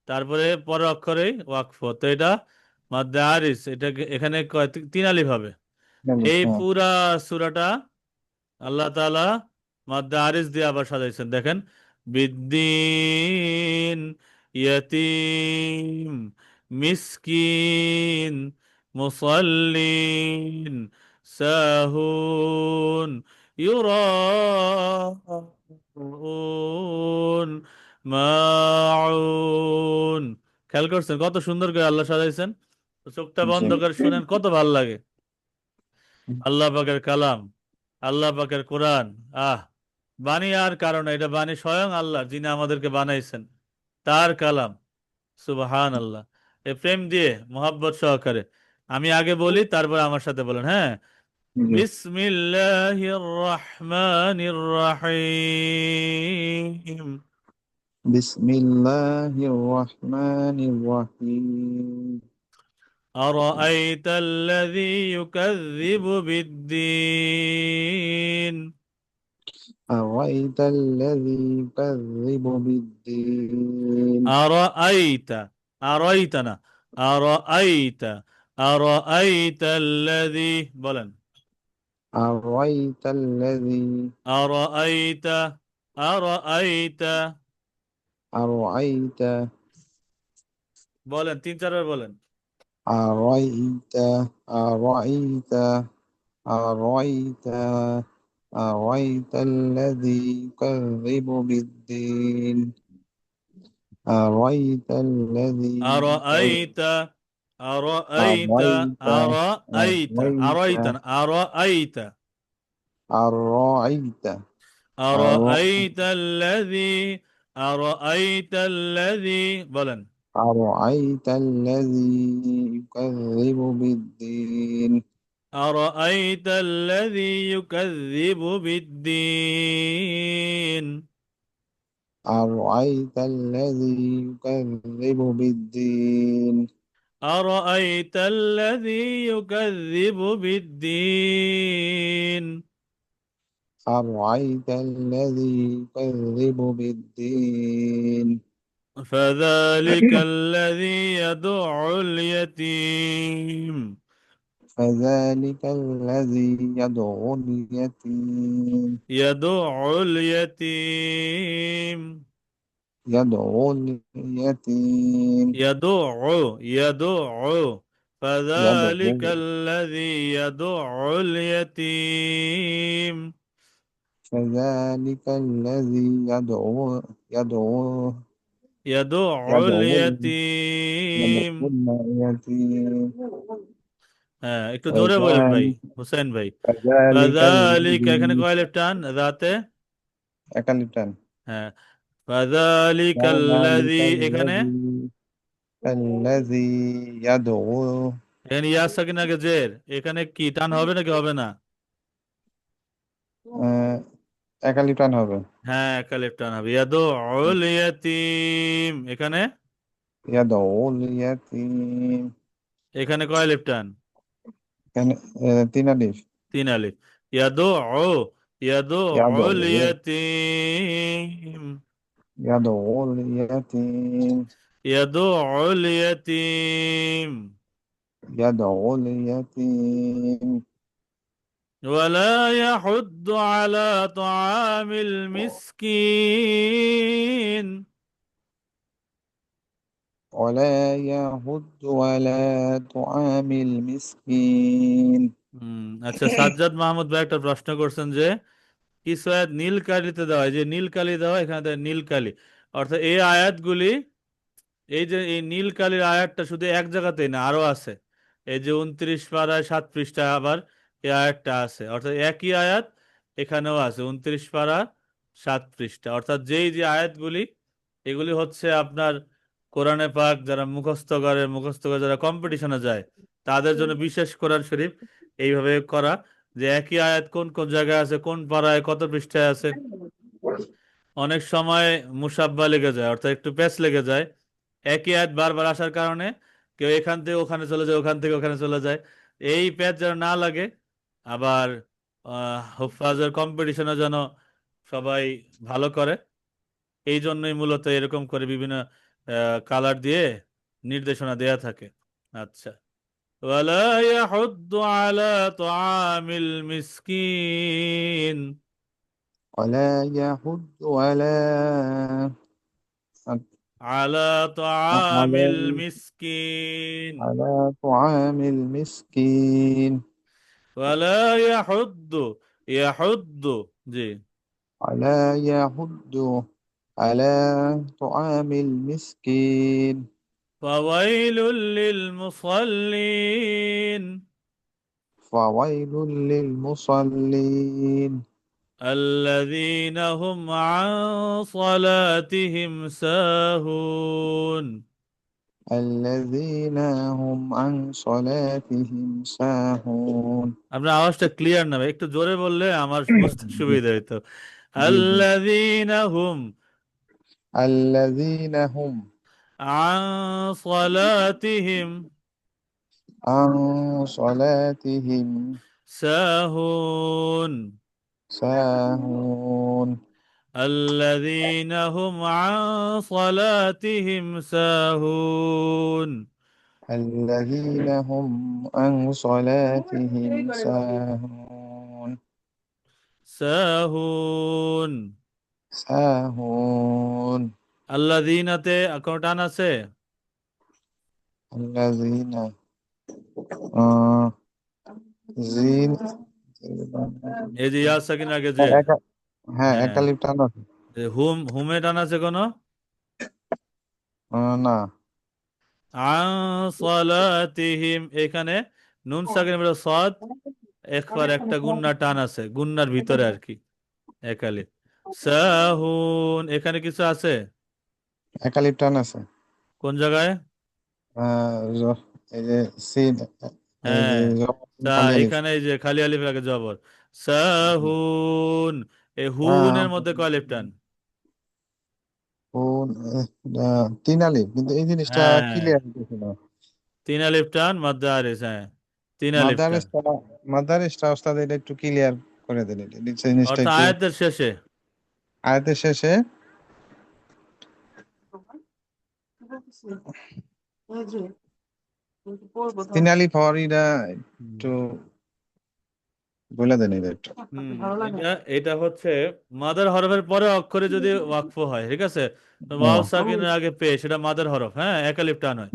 তারপরে পরের অক্ষরে ওয়াকফ, তো এটা মাদ্দে আরিস, এটা এখানে তিন আলিফ হবে। তিন আলিফ, এই হ্যাঁ। পুরা সূরাটা আল্লাহ তাআলা মাদ্দে আরিস দিয়ে আবার সাজাইছেন, দেখেন। বিদ্দিন, ইয়াতীম, মিসকিন, মুসাল্লিন, সাহুন, ইউরাউন, মাউন। খেয়াল করছেন কত সুন্দর করে আল্লাহ সাজাইছেন? তো চোখটা জি। বন্ধ করে শুনেন, কত ভাল লাগে। আল্লাহ পাকের কালাম, আল্লাহ পাকের কোরআন, আহ, বাণী আর কারণ, এটা বাণী স্বয়ং আল্লাহ যিনি আমাদেরকে বানাইছেন, তার কালাম। সুবহান আল্লাহ। এ প্রেম দিয়ে মোহাব্বত সহকারে আমি আগে বলি, তারপর আমার সাথে বলেন, হ্যাঁ। জি। বিসমিল্লাহির রহমানির রহিম। বিসমিল্লাহির রহমানির রহিম। أرأيت الذي يكذب بالدين আওয়াইতাল্লাযী ইউকাযযিবু বিদ্দীন। أرأيت، أرأيت না، أرأيت، أرأيت الذي বলেন। আওয়াইতাল্লাযী أرأيت، أرأيت আরআইতা বলেন, তিন চারবার বলেন। أرأيت أرأيت أرأيت أرأيت الذي يكذب بالدين أرأيت الذي أرأيت أرأيت أرأيت أرأيت أرأيت أرأيت أرأيت أرأيت الذي أرأيت الذي بلن أرأيت الذي يكذب بالدين أرأيت الذي يكذب بالدين أرأيت الذي يكذب بالدين أرأيت الذي يكذب بالدين أرأيت الذي يكذب بالدين فذلك الذي يدع اليتيم فذلك الذي يدعو اليتيم يدع اليتيم يدعو اليتيم يدع يدعو فذلك الذي يدع اليتيم فذلك الذي يدعو يدع يدعو اليتيم اليتيم হ্যাঁ একটু জোরে বলেন ভাই فذلك হোসেন ভাই فذلك ফাযালিক এখানে الذي কয় লিফ টান রাতে একালিটান হ্যাঁ ফাযালিকাল্লাযী فذلك এখানে الذي يدعو এখানে ইয়া সাকিন আগে জের এখানে কি টান হবে নাকি হবে না একালিটান হবে হ্যাঁ একা লিফ টান হবে ইয়াদুল ইয়াতীম এখানে يدعو اليتيم এখানে কয় লিফ টান এখানে তিন আলিফ তিন আলিফ ইয়াদু يدعو ইয়াদুল ইয়াতীম يدعو اليتيم ইয়াদুল ইয়াতীম يدعو اليتيم ولا يحض على طعام المسكين ولا يحض ولا طعام المسكين আচ্ছা সাজ্জাদ মাহমুদ ভাই একটা প্রশ্ন করছেন যে কিছু আয়াত নীল কালিতে দেওয়া হয় যে নীল কালি দেওয়া এখানে দেয় নীল কালি অর্থাৎ এই আয়াতগুলি এই যে এই নীল কালির আয়াতটা শুধু এক জায়গাতেই না আরো আছে এই যে 29 পারায় 7 পৃষ্ঠায় আবার এই আয়াতটা আছে অর্থাৎ একই আয়াত এখানেও আছে 29 পারা 7 পৃষ্ঠা অর্থাৎ যেই যে আয়াতগুলি এগুলি হচ্ছে আপনার কোরআনে পাক যারা মুখস্থ করে যারা কম্পিটিশনে যায় তাদের জন্য বিশেষ কোরআন শরীফ এইভাবে করা যে একই আয়াত কোন কোন জায়গায় আছে কোন পারায় কত পৃষ্ঠায় আছে অনেক সময় মুসাব্বা লেগে যায় অর্থাৎ একটু প্যাচ লেগে যায় একই আয়াত বারবার আসার কারণে কেউ এখান থেকে ওখানে চলে যায় ওখান থেকে ওখানে চলে যায় এই প্যাচ যেন না লাগে আবার হুফাজের কম্পিটিশনে যেন সবাই ভালো করে এই জন্যই মূলত এরকম করে বিভিন্ন কালার দিয়ে নির্দেশনা দেয়া থাকে আচ্ছা ওয়ালা ইয়াহুদ্দু আলা তুআমিল মিসকিন ولا يحض ولا على طعام على المسكين على طعام المسكين ولا يحض জি ولا يحض على طعام المسكين فويل للمصلين فويل للمصلين الذين هم عن صلاتهم ساهون الذين هم عن صلاتهم ساهون আপনার আওয়াজটা ক্লিয়ার না ভাই একটু জোরে বললে আমার বুঝতে সুবিধা হতো জি জি الذين هم الذين هم عن صلاتهم عن صلاتهم ساهون ساهون الذين هم عن صلاتهم ساهون الذين هم عن صلاتهم ساهون ساهون ساهون الذين তে কোনো টান আছে الذين আহ, জিন এই যে ইয়া সাকিন আগে যে একা হ্যাঁ হ্যাঁ একালিপ টান আছে। হুমে টান আছে কোনো? না। আন সালাতিহিম, এখানে নুন সাকিন বলে সদ, একবার একটা গুন্না টান আছে, গুন্নার ভিতরে আর কি, একালিপ। সাহুন, এখানে কিছু আছে একালিপ টান আছে। কোন জায়গায়? এই যে সিন, এই যে হ্যাঁ, খালি আলিফ। এখানে এই যে খালি আলিফ আগে জবর, সাহুন। এই হুনের মধ্যে কয় আলিফ টান? কোন তিন আলিফ, কিন্তু এই জিনিসটা হ্যাঁ, ক্লিয়ার হচ্ছে না। তিন আলিফ টান মাদ্দারিস, হ্যাঁ, তিন আলিফ টান। মাদারিসটা মাদারিসটা ওস্তাদ এটা একটু ক্লিয়ার করে দেন, এটা জিনিসটা অর্থাৎ একটু আয়াতের শেষে। আয়াতের শেষে তিন আলিফ হওয়ার এটা হুম, একটু বলে দেন এটা একটু। হুম, এটা এটা হচ্ছে মাদার হরফের পরে অক্ষরে যদি ওয়াকফ হয়, ঠিক আছে, ওয়াও সাকিনের আগে পেশ, সেটা মাদার হরফ, হ্যাঁ, একালিফ টান হয়।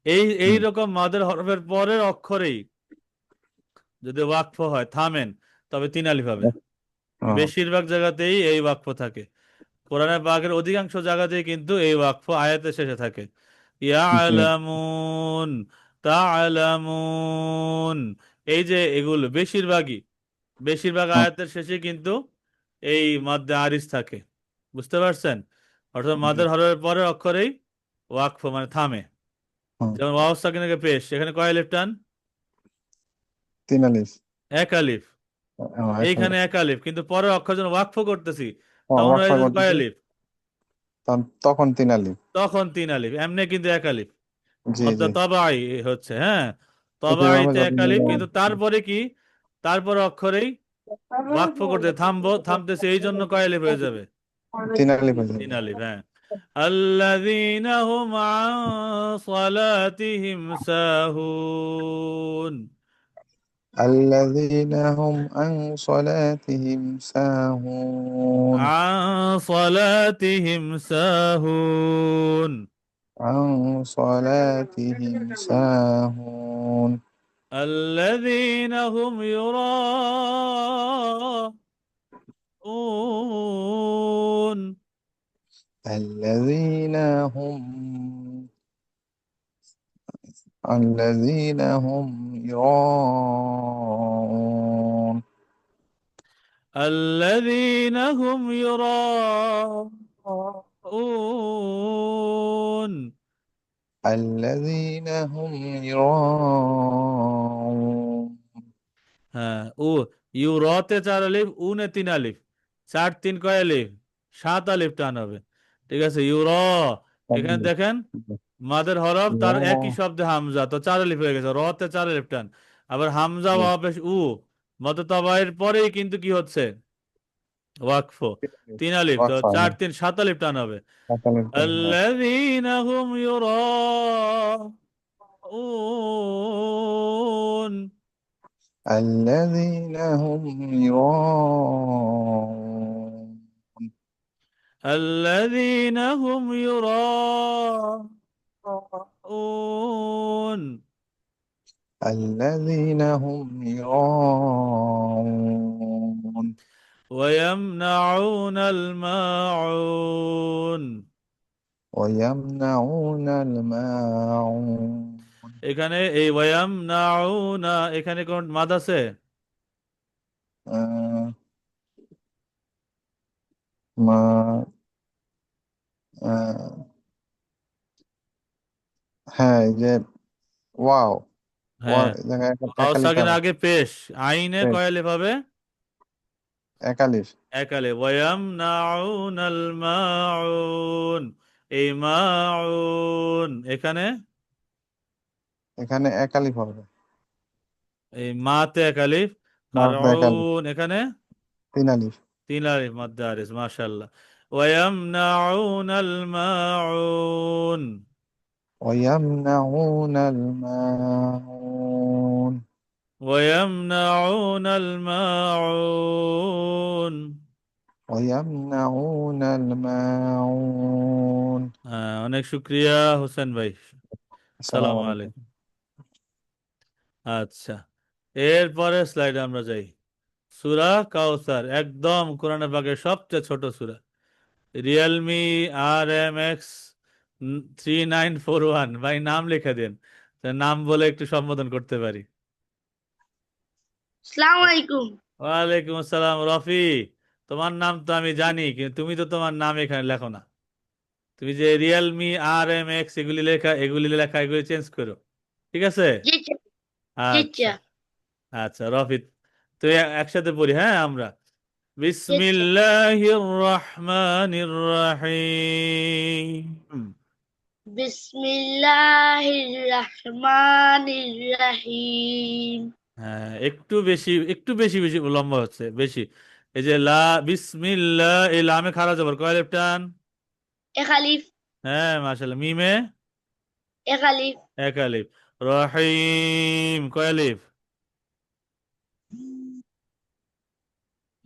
এই হুম, রকম মাদার হরফের পরের অক্ষরেই যদি ওয়াকফ হয়, থামেন, তবে তিন আলিফ হবে। হুম, বেশিরভাগ জায়গাতেই এই ওয়াকফ থাকে। কোরআনের বাগের অধিকাংশ জায়গাতেই কিন্তু এই ওয়াকফ আয়াতের শেষে থাকে। জি, ইয়ালামুন, তাআলামুন, এই যে এগুলো বেশিরভাগ হুম, আয়াতের শেষে কিন্তু এই মাদ্দে আরিজ থাকে। বুঝতে পারছেন? অর্থাৎ জি, মাদ্দের হরফের পরের অক্ষরেই ওয়াকফ মানে থামে। হুম, যেমন ওয়াও সাকিনাকে পেশ, সেখানে কয় আলিফ টান? তিন আলিফ। এক আলিফ। এইখানে এক আলিফ, কিন্তু পরের অক্ষর যখন ওয়াকফ করতেছি তখন ওয়াকফা হয়ে যাচ্ছে কয় করতেছে আলিফ? তখন তিন আলিফ। তখন তিন আলিফ, এমনি কিন্তু এক আলিফ। জি, জি, মদ্দা তবাই হচ্ছে, হ্যাঁ, একইভাবে তবাইতে এক যখন আলিফ, কিন্তু তারপরে কি, তারপরে অক্ষরেই ওয়াকফ করতে থামতেছে, এই জন্য কয় আলিফ হয়ে যাবে? তিন আলিফ হয়ে তিন যাবে। আলিফ, হ্যাঁ। আল্লাযীনা হুম আন সালাতিহিম সাহুন, الذين هم عن صلاتهم ساهون. আন সালাতিহিম সাহুন, عن صلاتهم ساهون. الذين هم يراءون. الذين هم الذين هم يراءون. الذين هم يراءون. الذين هم يراءون. হ্যাঁ, ও ইউ রতে চার আলিফ, উনে তিন আলিফ, চার তিন কয় আলিফ? সাত আলিফ টান হবে। ঠিক আছে, ইউ র, এখানে দেখেন মাদের হরফ, তার একই শব্দে হামজা, তো চার আলিফ হয়ে গেছে, রতে চার আলিফ টান। আবার হামজা ওয়া পেশ উ, মত তবাইয়ের পরেই কিন্তু কি হচ্ছে? ওয়াকফ, তিন আলিফ, তো চার তিন সাত আলিফ টান হবে। الذين هم يراءون. الذين هم يراءون. الذين هم يراءون. الذين هم يراءون. ويمنعون الماعون. ويمنعون الماعون. এখানে এই ওয়ায়ামনাউনা, এখানে কোন মাদ আছে? آه ما آه হ্যাঁ এই যে ওয়াও, ওয়াও হ্যাঁ, এই জায়গায় একালিফ আওসাগের আছে। আগে পেশ, আইনে বেশ, কয় আলিফ হবে? একালিফ। এক আলিফ। ওয়ায়ামনাউন আল মাউন, এই মাউন, এখানে এখানে একালিফ হবে। এই মাতে এক আলিফ। মারফা একালিফ, কারউন, এখানে তিন আলিফ। তিন আলিফ মাদ্দারিস, মাশাআল্লাহ। ওয়ায়ামনাউন আল মাউন, ويمنعون الماعون. ويمنعون الماعون. ويمنعون الماعون. অনেক শুক্রিয়া হোসেন ভাই। السلام সালাম عليكم। আলাইকুম। আচ্ছা, এরপরে স্লাইডে আমরা যাই। সূরা কাউসার, একদম কোরআনে পাকের সবচেয়ে ছোট সূরা। রিয়েলমি RMX 3941, ভাই নাম লিখে দিন, তা নাম বলে একটু সম্বোধন করতে পারি। আসসালামু আলাইকুম। ওয়ালাইকুম আসসালাম। রফি, তোমার নাম তো আমি জানি, কিন্তু তুমি তো তোমার নাম এখানে লেখো না। তুমি যে রিয়েলমি RMX এগুলি লেখা এগুলি চেঞ্জ করো, ঠিক আছে? জি স্যার, জি আচ্ছা স্যার, আচ্ছা রফি, তো একসাথে পড়ি, হ্যাঁ আমরা। জি স্যার। বিসমিল্লাহির রহমানির রহিম। বিসমিল্লাহির রহমানির রহিম। হ্যাঁ, একটু বেশি বেশি লম্বা হচ্ছে, বেশি। এই যে বিসমিল্লাহ, এই লামে খাড়া জবর, কয় আলিফ টান? এক আলিফ, হ্যাঁ মাশাআল্লাহ। মিমে এক আলিফ, এক আলিফ। রহিম, কয় আলিফ?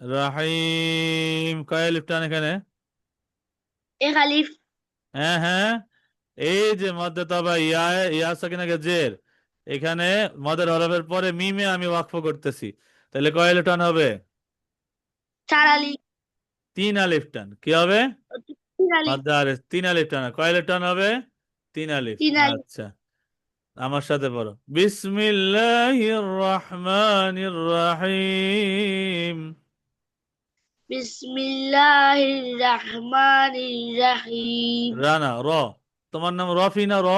রহিম, কয় আলিফ টান এখানে? এক আলিফ, হ্যাঁ হ্যাঁ, এই যে মধ্যে তবা ইয়া সাকিনাকে জের, এখানে মদের হরফের পরে মিমে আমি ওয়াকফ করতেছি, তাহলে কয় আলিফ টান হবে? চার আলিফ, 3 আলিফ টান। কি হবে? তিন আলিফ, মধ্যে আর 3 আলিফ টান। কয় আলিফ টান হবে? 3 আলিফ। তিন আলিফ। আচ্ছা, আমার সাথে পড়ো। বিসমিল্লাহির রহমানির রহিম। বিসমিল্লাহির রহমানির রহিম। রানা র, তোমার নাম রফি না র?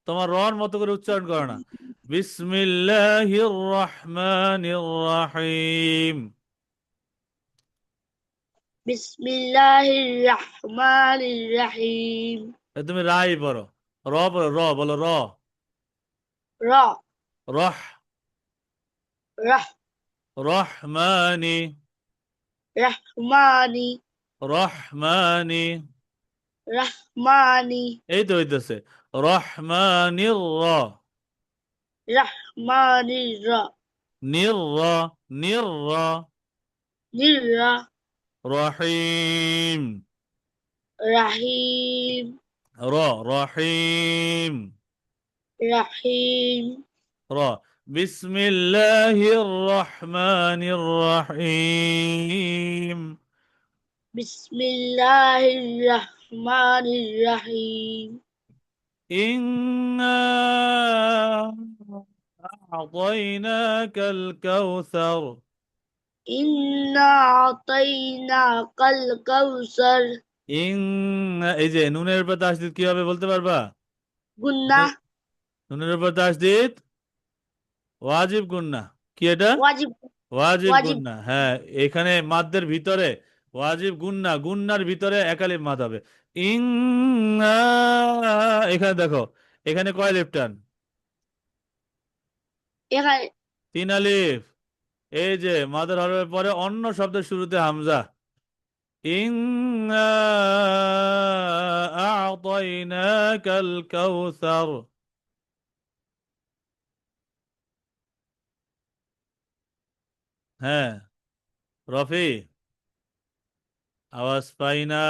তোমার রর মতো করে উচ্চারণ করো না। বিসমিল্লাহির রহমানির রহিম। বিসমিল্লাহির রহমানির রহিম। তুমি রাই পড়ো, র বলো, র বলো, র। র, রহ, রহ, রহমানি, রহমানি, রহমানি। রহমানি, এই তো হইতেছে রহমানির র, রহমানির র, নির র, নির র। নির র, রহিম, রহিম, র, রহিম, রহিম। র। বিসমিল্লাহির রহমানির রহিম। বিসমিল্লাহির রহমানির রহিম। إنا أعطيناك الكوثر। ইন্না আতাইনাকাল কাউসার। ইন, এই যে নুনের উপর তাসদিদ কি হবে বলতে পারবা? গুন্না, নুনের নুনের উপর তাসদিদ ওয়াজিব গুন্না। কি এটা? ওয়াজিব, ওয়াজিব ওয়াজিব। গুন্না, হ্যাঁ। এখানে মাদ্দের ভিতরে ওয়াজিব গুন্না, গুন্নার ভিতরে একালিফ মাদ হবে। ইন্না, এখানে দেখো, এখানে কয় আলিফ টান? এখানে 3 আলিফ। এই যে মাদের হরফের পরে অন্য শব্দের শুরুতে হামজা। إنا أعطيناك الكوثر। হ্যাঁ রফি, আওয়াজ পাই না।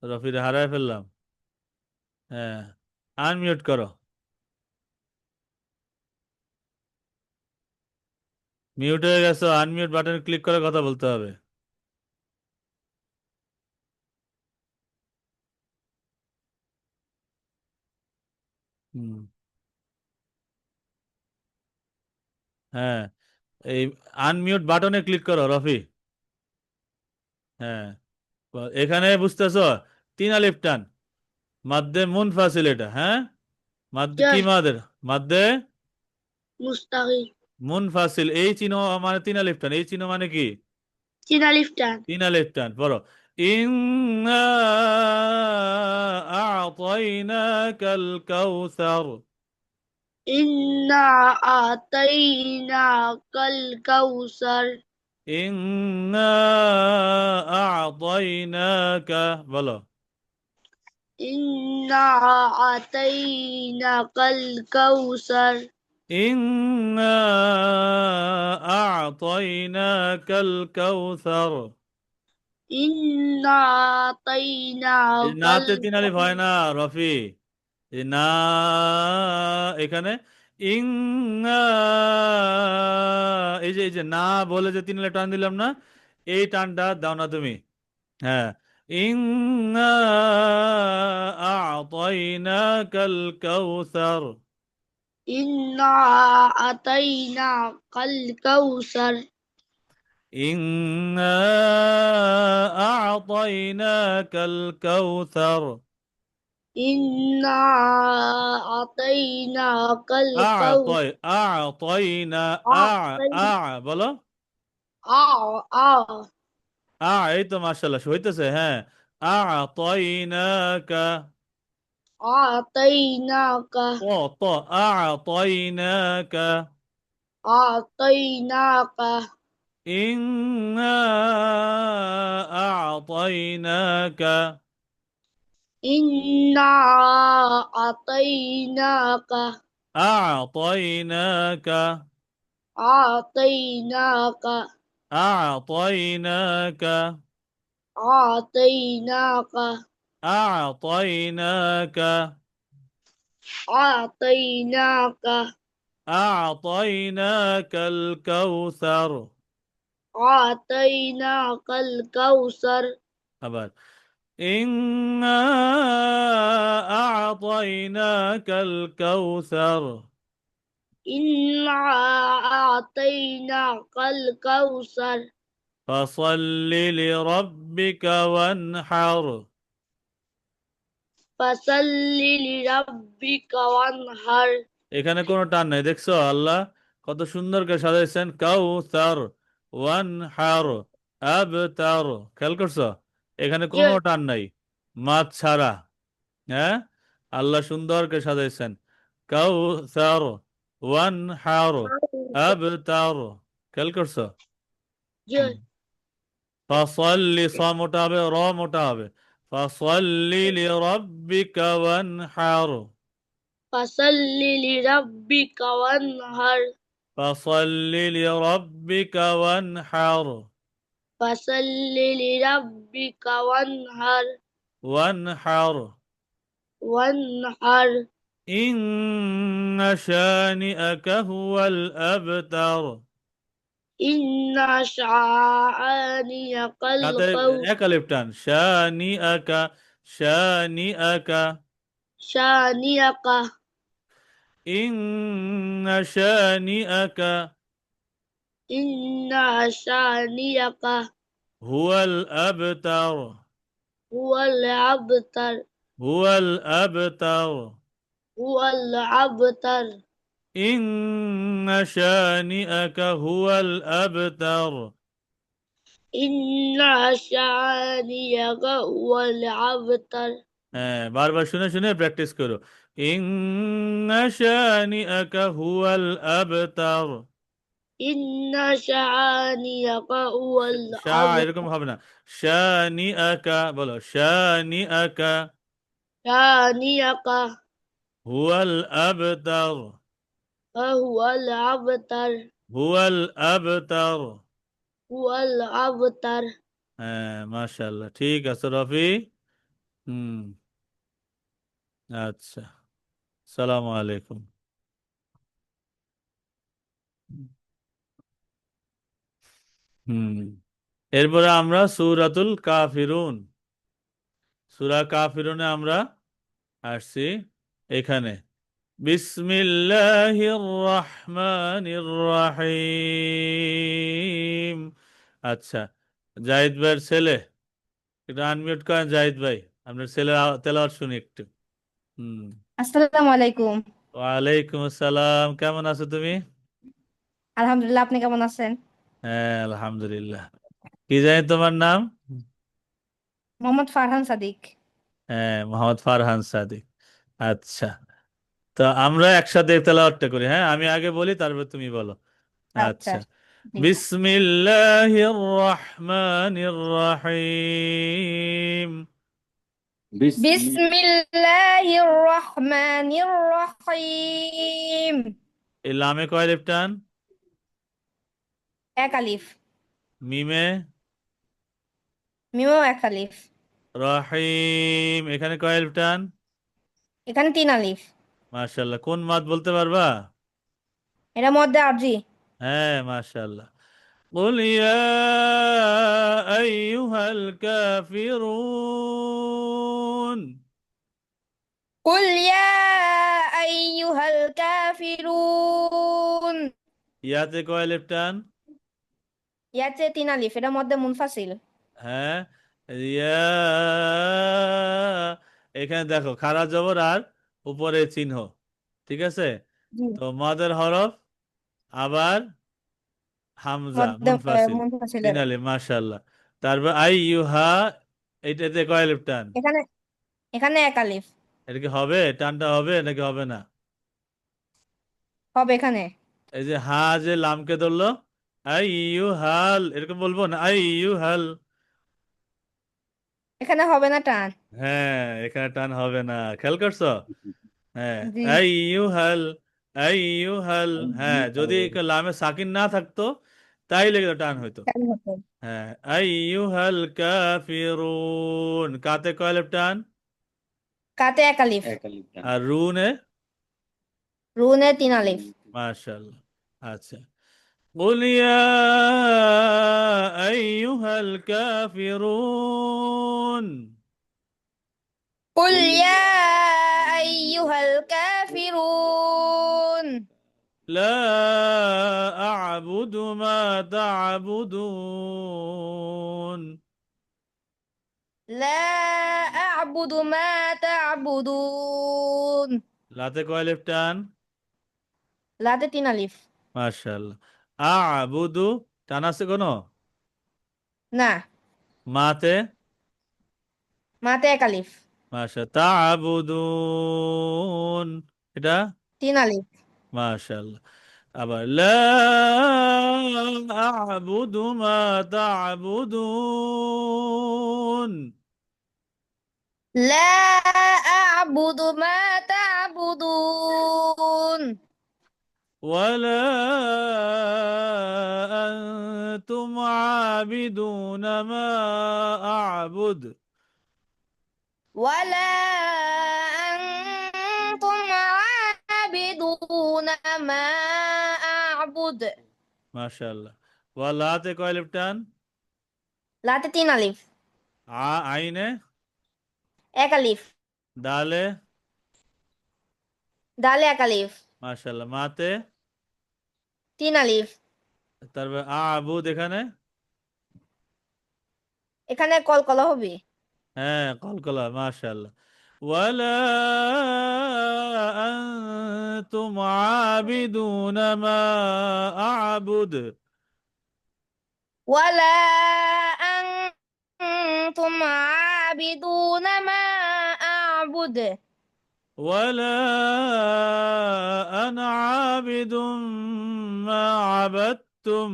রফির হারায় ফেললাম। হ্যাঁ, আনমিউট করো। মিউট হয়ে গেছো, আনমিউট বাটন ক্লিক করে কথা বলতে হবে। হুম, হ্যাঁ, এই আনমিউট বাটনে ক্লিক করো রফি। হ্যাঁ, এখানে বুঝতেছো 3 আলিফ টান, মাদ্দে মুনফাসিল এটা, হ্যাঁ। মাদ্দে কি জয় মাদের? মাদ্দে মুস্তাকিম। মুনফাসিল, এই চিহ্ন মানে 3 আলিফ টান, এই চিহ্ন মানে কি? তিন আলিফ টান। 3 আলিফ টান। পড়ো, ইন্না আ'তাইনাকাল কাউসার। ইন্না আতাইনাকাল কাউসার। ইন্না আ'তাইনাকা, বলো। ইন্না আতাইনাকাল কাউসার। ইন্না আ'তাইনাকাল কাউসার। ইন্না এই আতাইনাকাল নাতে 3 আলিফ হয় না রফি। এই না, এখানে ইং এই যে না বলে যে 3 লে টান দিলাম না, এই টানটা দাও না তুমি। হ্যাঁ, ইন্না আ'তাইনাকাল কাউসার। إنا أعطيناك الكوثر ইন্না আ'তাইনাকাল কাউসার। إنا أعطيناك الكوثر আ'তাইনা বলো। أعطينا এই তো মাশাআল্লাহ হইতেছে। হ্যাঁ, আ'তাইনাকা أعطيناك ط ط আ'তাইনাকা أعطيناك إنا أعطيناك إنا أعطيناك أعطيناك أعطيناك أعطيناك أعطيناك أعطيناك أعطيناك أعطيناك الكوثر. أعطيناك الكوثر أبد. إنا أعطيناك الكوثر إنا أعطيناك الكوثر فصل لربك وانحر. فصل لربك وانحر এখানে কোনো টান নাই, দেখছো আল্লাহ কত সুন্দর করে সাজাইছেন। কাউসার, ওয়ান হার, আবতার। খেয়াল করছো, এখানে কোনো টান নাই, মাছ ছাড়া। হ্যাঁ, আল্লাহ সুন্দর করে সাজাইছেন। কাউসার, ওয়ান হার, আবতার। খেয়াল করছো। ফাসাল্লি, স মোটা হবে, র মোটা হবে। ফাসাল্লি লিরাব্বিকা ওয়ানহার। فصل لربك وانحر فصل لربك وانحر. فصل لربك وانحر وانحر. وانحر إن شانئك هو الأبتر. إن شعانيك তাতে القوم এক আলিফ টান। শানিআকা, শানিআকা। شانيك إن شانئك إن شانيك هو الأبتر. هو الأبتر هو الأبتر. هو الأبتر إن شانئك هو الأبتر. إن شانيك هو الأبتر হ্যাঁ, বারবার শুনে শুনে প্র্যাকটিস করো। ইন্না শানিআকা হুয়াল আবতার। إن شانيك هو এরকম الأبتر হবে না। শানিআকা বলো, শানিআকা شانيك হুয়াল আবতার। هو الأبتر হুয়াল আবতার। هو الأبتر হ্যাঁ, মাশাআল্লাহ, ঠিক আছে রফি। হুম, আচ্ছা, সালামু আলাইকুম। হুম, এরপরে আমরা সূরাতুল কাফিরুন, সূরা কাফিরুনে আমরা আসছি। এখানে বিসমিল্লাহির রহমানির রহিম। আচ্ছা, জাহিদ ভাইয়ের ছেলে, একটু আনমিউট করেন জাহিদ ভাই, আপনার ছেলে তেলাওয়াত শুনি একটু। হুম। আসসালামু আলাইকুম। ওয়ালাইকুম আসসালাম, কেমন আছো তুমি? আলহামদুলিল্লাহ, আপনি কেমন আছেন? হ্যাঁ, আলহামদুলিল্লাহ। কি জানি তোমার নাম? মোহাম্মদ ফারহান সাদিক। হ্যাঁ, মোহাম্মদ ফারহান সাদিক। আচ্ছা, তো আমরা একসাথে তেলাওয়াতটা করি। হ্যাঁ, আমি আগে বলি, তারপর তুমি বলো। আচ্ছা, আচ্ছা, জি। বিসমিল্লাহির রহমানির রহিম। বিসমিল্লাহির রহমানির রহিম। এই লামে কয় আলিফ টান? এক আলিফ। মিমে? মিমেও এক আলিফ। রহিম, এখানে কয় আলিফ টান? এখানে 3 আলিফ। মাশাআল্লাহ। কোন মাদ বলতে পারবা? এটা মধ্যে আরজি। হ্যাঁ, মাশাআল্লাহ। قل يا أيها الكافرون। قل يا أيها الكافرون। ইয়াতে কয় আলিফ টান? ইয়াতে 3 আলিফ, এটা মধ্যে মুনফাসিল। হ্যাঁ, ইয়া, এখানে দেখো খাড়া জবর আর উপরে চিহ্ন, ঠিক আছে? জি। তো মাদের হরফ, আবার হামজা মধ্যে মুনফাসিল, 3 মুনফাসিলের। আলিফ, মাশাআল্লাহ। তারপর আইয়ুহা, এটাতে কয় আলিফ টান? এখানে এখানে 1 আলিফ। এটা কি হবে, টানটা হবে নাকি হবে না? হবে এখানে। এই যে হা যে লামকে ধরলো, আইয়ুহাল, এরকম বলবো না, আইয়ুহাল। এখানে হবে না টান। হ্যাঁ, এখানে টান হবে না, খেয়াল করছো? হ্যাঁ, জি। আইয়ুহাল, আইয়ুহাল। হ্যাঁ, যদি লামে সাকিন না থাকতো তাইলে কিন্তু টান হইতো। টান হতো। হ্যাঁ, আইয়ুহাল কাফিরুন, কাতে কয় আলিফ টান? কাতে 1 আলিফ। আর রুনে? রুনে 3 আলিফ। মাশাআল্লাহ। আচ্ছা, قل يا أيها الكافرون قل يا أيها الكافرون. لا أعبد ما تعبدون لا أعبد ما تعبدون. লাতে কয় আলিফ টান? লাতে 3 আলিফ। মাশাআল্লাহ। আবুদু, টান আছে কোনো? না, মাতে? মাতে 1 আলিফ। তা'বুদুন, এটা? 3 আলিফ। মাশাআল্লাহ। আবার লা আ'বুদু মা তা'বুদুন لا أعبد ما تعبدون. ولا أنتم عابدون ما أعبد ولا أنتم عابدون ما أعبد. মাশাআল্লাহ। ওয়ালাতে কয় আলিফ টান? লাতে 3 আলিফ। আইনে? 1 আলিফ। দালে? দালে 1 আলিফ। মাশাআল্লাহ। মাতে? 3 আলিফ। তারপর আবুদ, এখানে? এখানে কলকলা হবে। হ্যাঁ, কলকলা, মাশাআল্লাহ। ওয়ালা আনতুম আবিদুনা মা আ'বুদ ولا أنتم عابدون ما أعبد. ولا أنا عابد ما عبدتم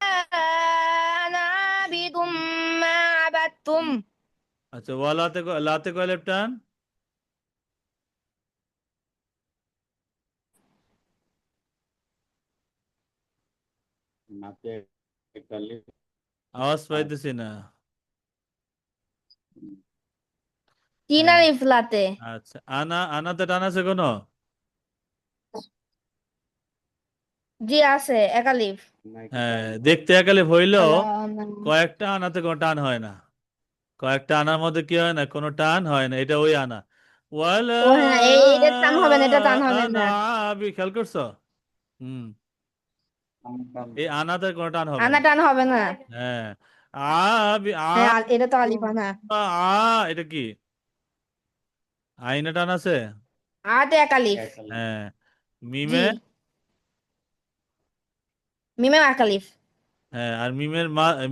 أنا عابد ما عبدتم. আচ্ছা, লাতে কয় আলিফ টান? আওয়াজ পাইতেছি না। 3 হ্যাঁ, আলিফ লাতে। আচ্ছা, আনাতে টান আছে কোনো? জি আছে 1 আলিফ। হ্যাঁ, দেখতে এক আলিফ হইলেও আল্লাহ। কয়েকটা আনাতে কোনো টান হয় না। কয়েকটা আনার মধ্যে কি হয় না, কোনো টান হয় না, এটা ওই আনা। ওয়ালা ও হ্যাঁ, এটা টান হবে না, এটা টান হবে আনা না। খেয়াল করছো? হুম, এই আনাতে কোনো টান হবে আনা না। টান হবে না। হ্যাঁ, আবি আ হ্যাঁ, এটা তো আলিফ আনা। এটা কি আইনে টান আছে? আতে 1 আলিফ। হ্যাঁ, জি। মিমে? মিমে 1 আলিফ। হ্যাঁ, আর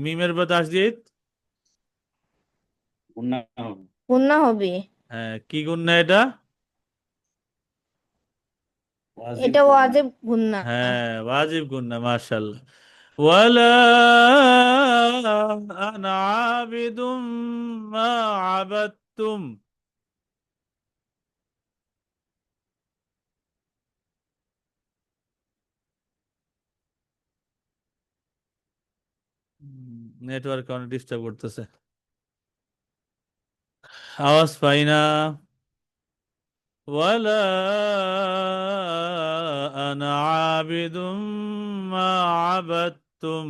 মিমের বা তাসদিদ? গুন্না হবে। হ্যাঁ, কি গুণ এটা? এটা ওয়াজিব গুন্না। হ্যাঁ, ওয়াজিব গুন্না, মাশাআল্লাহ। ওয়ালা আনা আবিদুম মা আবাদতুম নেটওয়ার্ক অনেক ডিস্টার্ব করতেছে। আওয়াজ পাই না। ওয়ালা আনা আবিদুম মা আবাদতুম।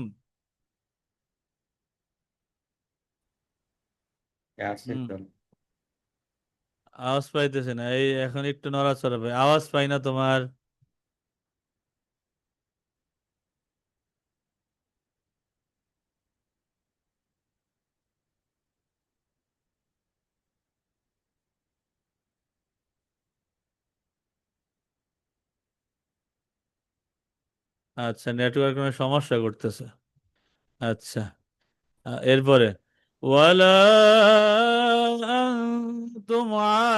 আছে হুম, তো। আওয়াজ পাইতেছে না, এই এখন একটু নড়াচড়া পাই, আওয়াজ পাই না তোমার। আচ্ছা, নেটওয়ার্ক কোনো সমস্যা করতেছে। আচ্ছা, এরপরে ওয়ালা আনতুম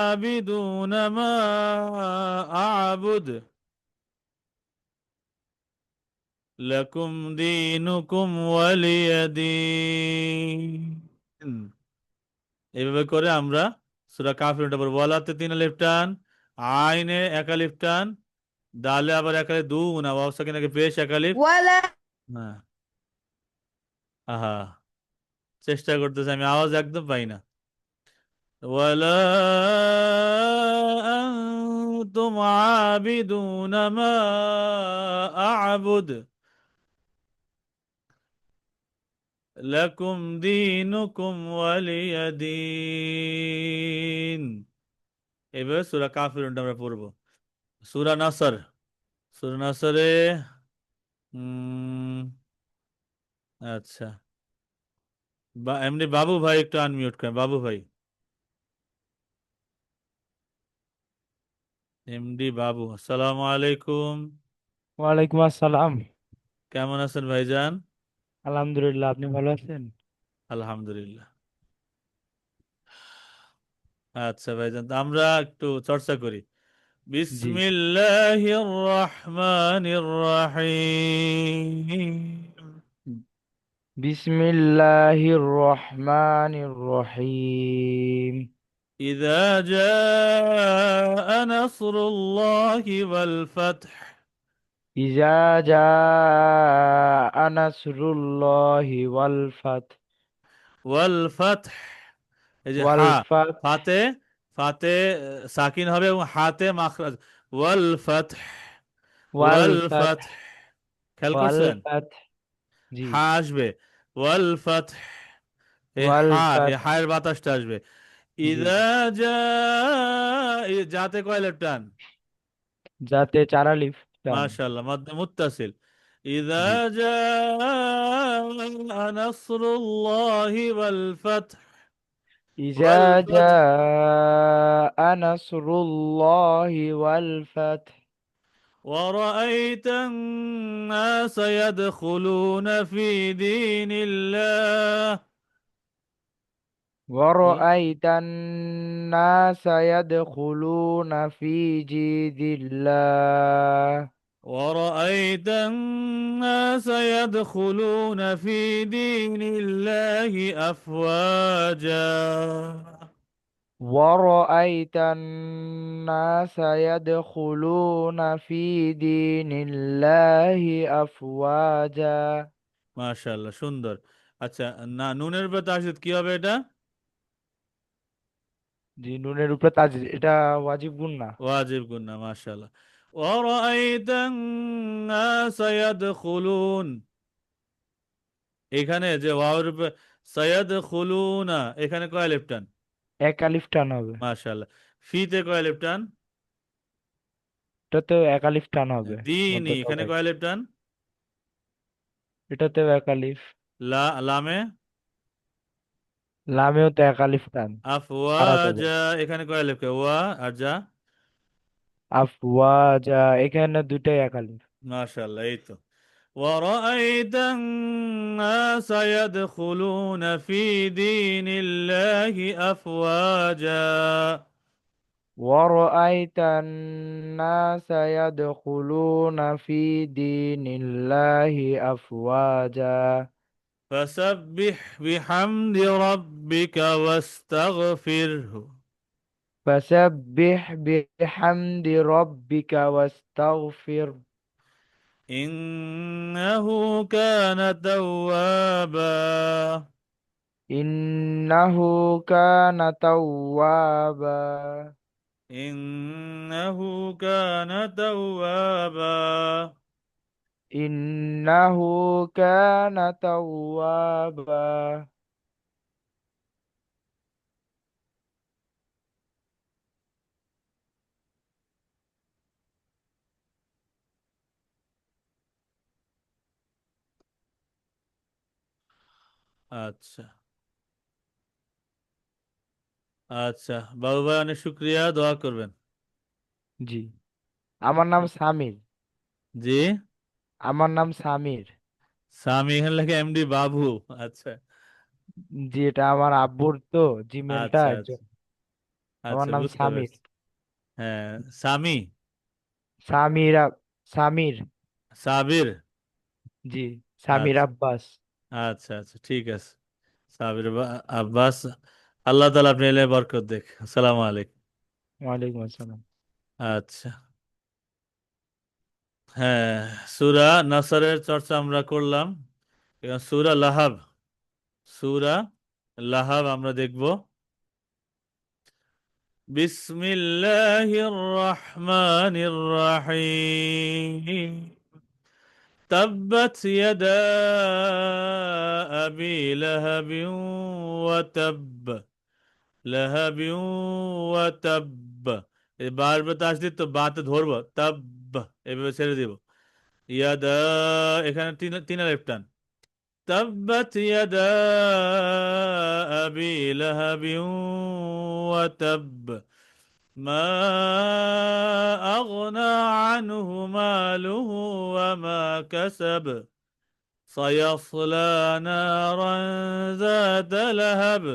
আবিদুনা মা আ'বুদ লাকুম দীনুকুম ওয়ালিয়া দীন। এইভাবে করে আমরা সূরা কাফিরুনটা পড়ব। ওয়ালাতে 3 আলিফ টান, আইনে 1 আলিফ টান, দালে আবার 1 আলিফ, দুনা ওয়াও সাকিনাকে পেশ 1 আলিফ। ওয়ালা হ্যাঁ, আহা, চেষ্টা করতেছি, আমি আওয়াজ একদম পাই না। ولا أنتم عابدون ما أعبد لكم دينكم ولي دين। এবার সূরা কাফিরুনটা আমরা পড়ব। সূরা নাসর, সূরা নাসরে উম, আচ্ছা, এমনি বাবু ভাই একটু আনমিউট করেন, বাবু ভাই, এমডি বাবু, আসসালামু আলাইকুম। ওয়ালাইকুম আসসালাম। কেমন আছেন ভাইজান? আলহামদুলিল্লাহ, আপনি ভালো আছেন? আলহামদুলিল্লাহ। আচ্ছা ভাইজান, তো আমরা একটু চর্চা করি। জি। বিসমিল্লাহির রহমানির রহিম। বিসমিল্লাহির রহমানির রহিম। إذا جاء نصر الله والفتح। ইজা জা নাসরুল্লাহি ওয়াল ফাত والفتح, এই যে ওয়াল হা, ফাত ফাতে, ফাতে সাকিন হবে এবং হাতে মাখরাজ। ওয়াল ফাতহ, ওয়াল ওয়াল ফাত ফাতহ, খেয়াল ওয়াল করছেন? ফাত জি। হা আসবে, ওয়াল ফাতহ, এই ওয়াল হা, এই ফাত হায়ের বাতাসটা আসবে। জি। ইদা জা, যাতে কয় লেফটান? যাতে চার আলিফ টান। মাশাআল্লাহ, মধ্যে মুত্তাসিল। ইদা জি। জা নাসরুল্লাহি ওয়াল ফাতহ, ইজা ওয়াল জা ফাতহ নাসরুল্লাহি ওয়াল ফাত ورأيت الناس يدخلون في دين الله. ورأيت الناس يدخلون في جيد الله ورأيت الناس يدخلون في دين الله أفواجا. ورأيت الناس يدخلون في دين الله أفواجا মাশাআল্লাহ, সুন্দর। আচ্ছা, না নুনের উপরে তাসদিদ কি হবে এটা? জি, নুনের উপরে তাজদীদ, এটা ওয়াজিব গুন্না। ওয়াজিব গুন্না, মাশাআল্লাহ। ওয়ারাআইতা الناس يدخلون, এখানে যে ওয়াওর উপরে সায়াদখুলুনা, এখানে কয় আলিফ টান? এক আলিফ টান হবে। মাশাআল্লাহ। ফিতে কয় আলিফ টান? এটাতেও এক আলিফ টান হবে। দিনি, মধ্যে এখানে কয় আলিফ টান? এটাতেও এক আলিফ। লামে লামেও তো এক আলিফ টান। আরা যাবে। আফওয়াজা, এখানে কয় আলিফ? ওয়া আর যা। আফওয়াজা, এখানে দুইটাই এক আলিফ। মাশাআল্লাহ, এই তো। ورأيت الناس يدخلون في دين الله أفواجا. ورأيت الناس يدخلون في دين الله أفواجا فسبح بحمد ربك واستغفره. فسبح بحمد ربك واستغفر إنه كان توابا. إنه كان توابا إنه كان توابا إنه كان توابا আচ্ছা আচ্ছা বাবু ভাই অনেক শুক্রিয়া, দোয়া করবেন। জি আমার নাম সামির জি, আমার নাম সামির স্বামী এখানে লেখে এমডি বাবু। আচ্ছা জি এটা আমার আব্বুর তো জিমেলটা আচ্ছা আচ্ছা একজন আমার আচ্ছা নাম বুঝতে সামির পারছি। হ্যাঁ, স্বামী সামির সামির সাবির। জি সামির আচ্ছা আব্বাস আচ্ছা আচ্ছা ঠিক আছে। সাবির আব্বাস। আল্লাহ তাআলা আপনি এলে বরকত দেখ। আসসালামু আলাইকুম। ওয়ালাইকুম আসসালাম আচ্ছা, হ্যাঁ, সূরা নাসরের চর্চা আমরা করলাম। এবার সূরা লাহাব, সূরা লাহাব আমরা দেখব। বিসমিল্লাহির রহমানির রহিম। تبت يدا أبي لهب وتب لهب وتب। এই বারবার তাসদীদ তো বাতে ধরবো, তাব এভাবে ছেড়ে দিব। ইয়াদা, এখানে তিন তিন আলিফ টান। تبت يدا أبي لهب وتب ما أغنى عنه ماله وما كسب سيصلى نارا ذات لهب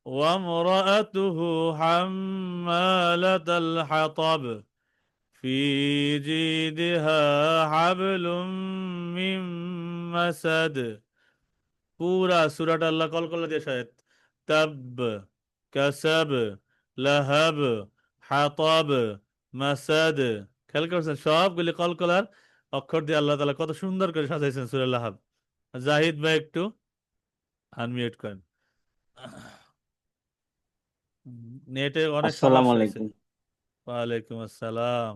وامرأته حمالة الحطب في جيدها حبل من مسد। পুরা সূরাটা আল্লাহ কলকলা দিয়ে শায়দ। তাব, কাসাব, লাহাব, হাতাব, মাসাদ। খেয়াল করছেন সবগুলি কলকলার অক্ষর দিয়ে আল্লাহ তাআলা কত সুন্দর করে সাজাইছেন সূরা লাহাব। জাহিদ ভাই একটু আনমিউট করেন। নেটে অনেক আসসালামু সমস্যা হয়েছে। আলাইকুম। ওয়ালাইকুম আসসালাম।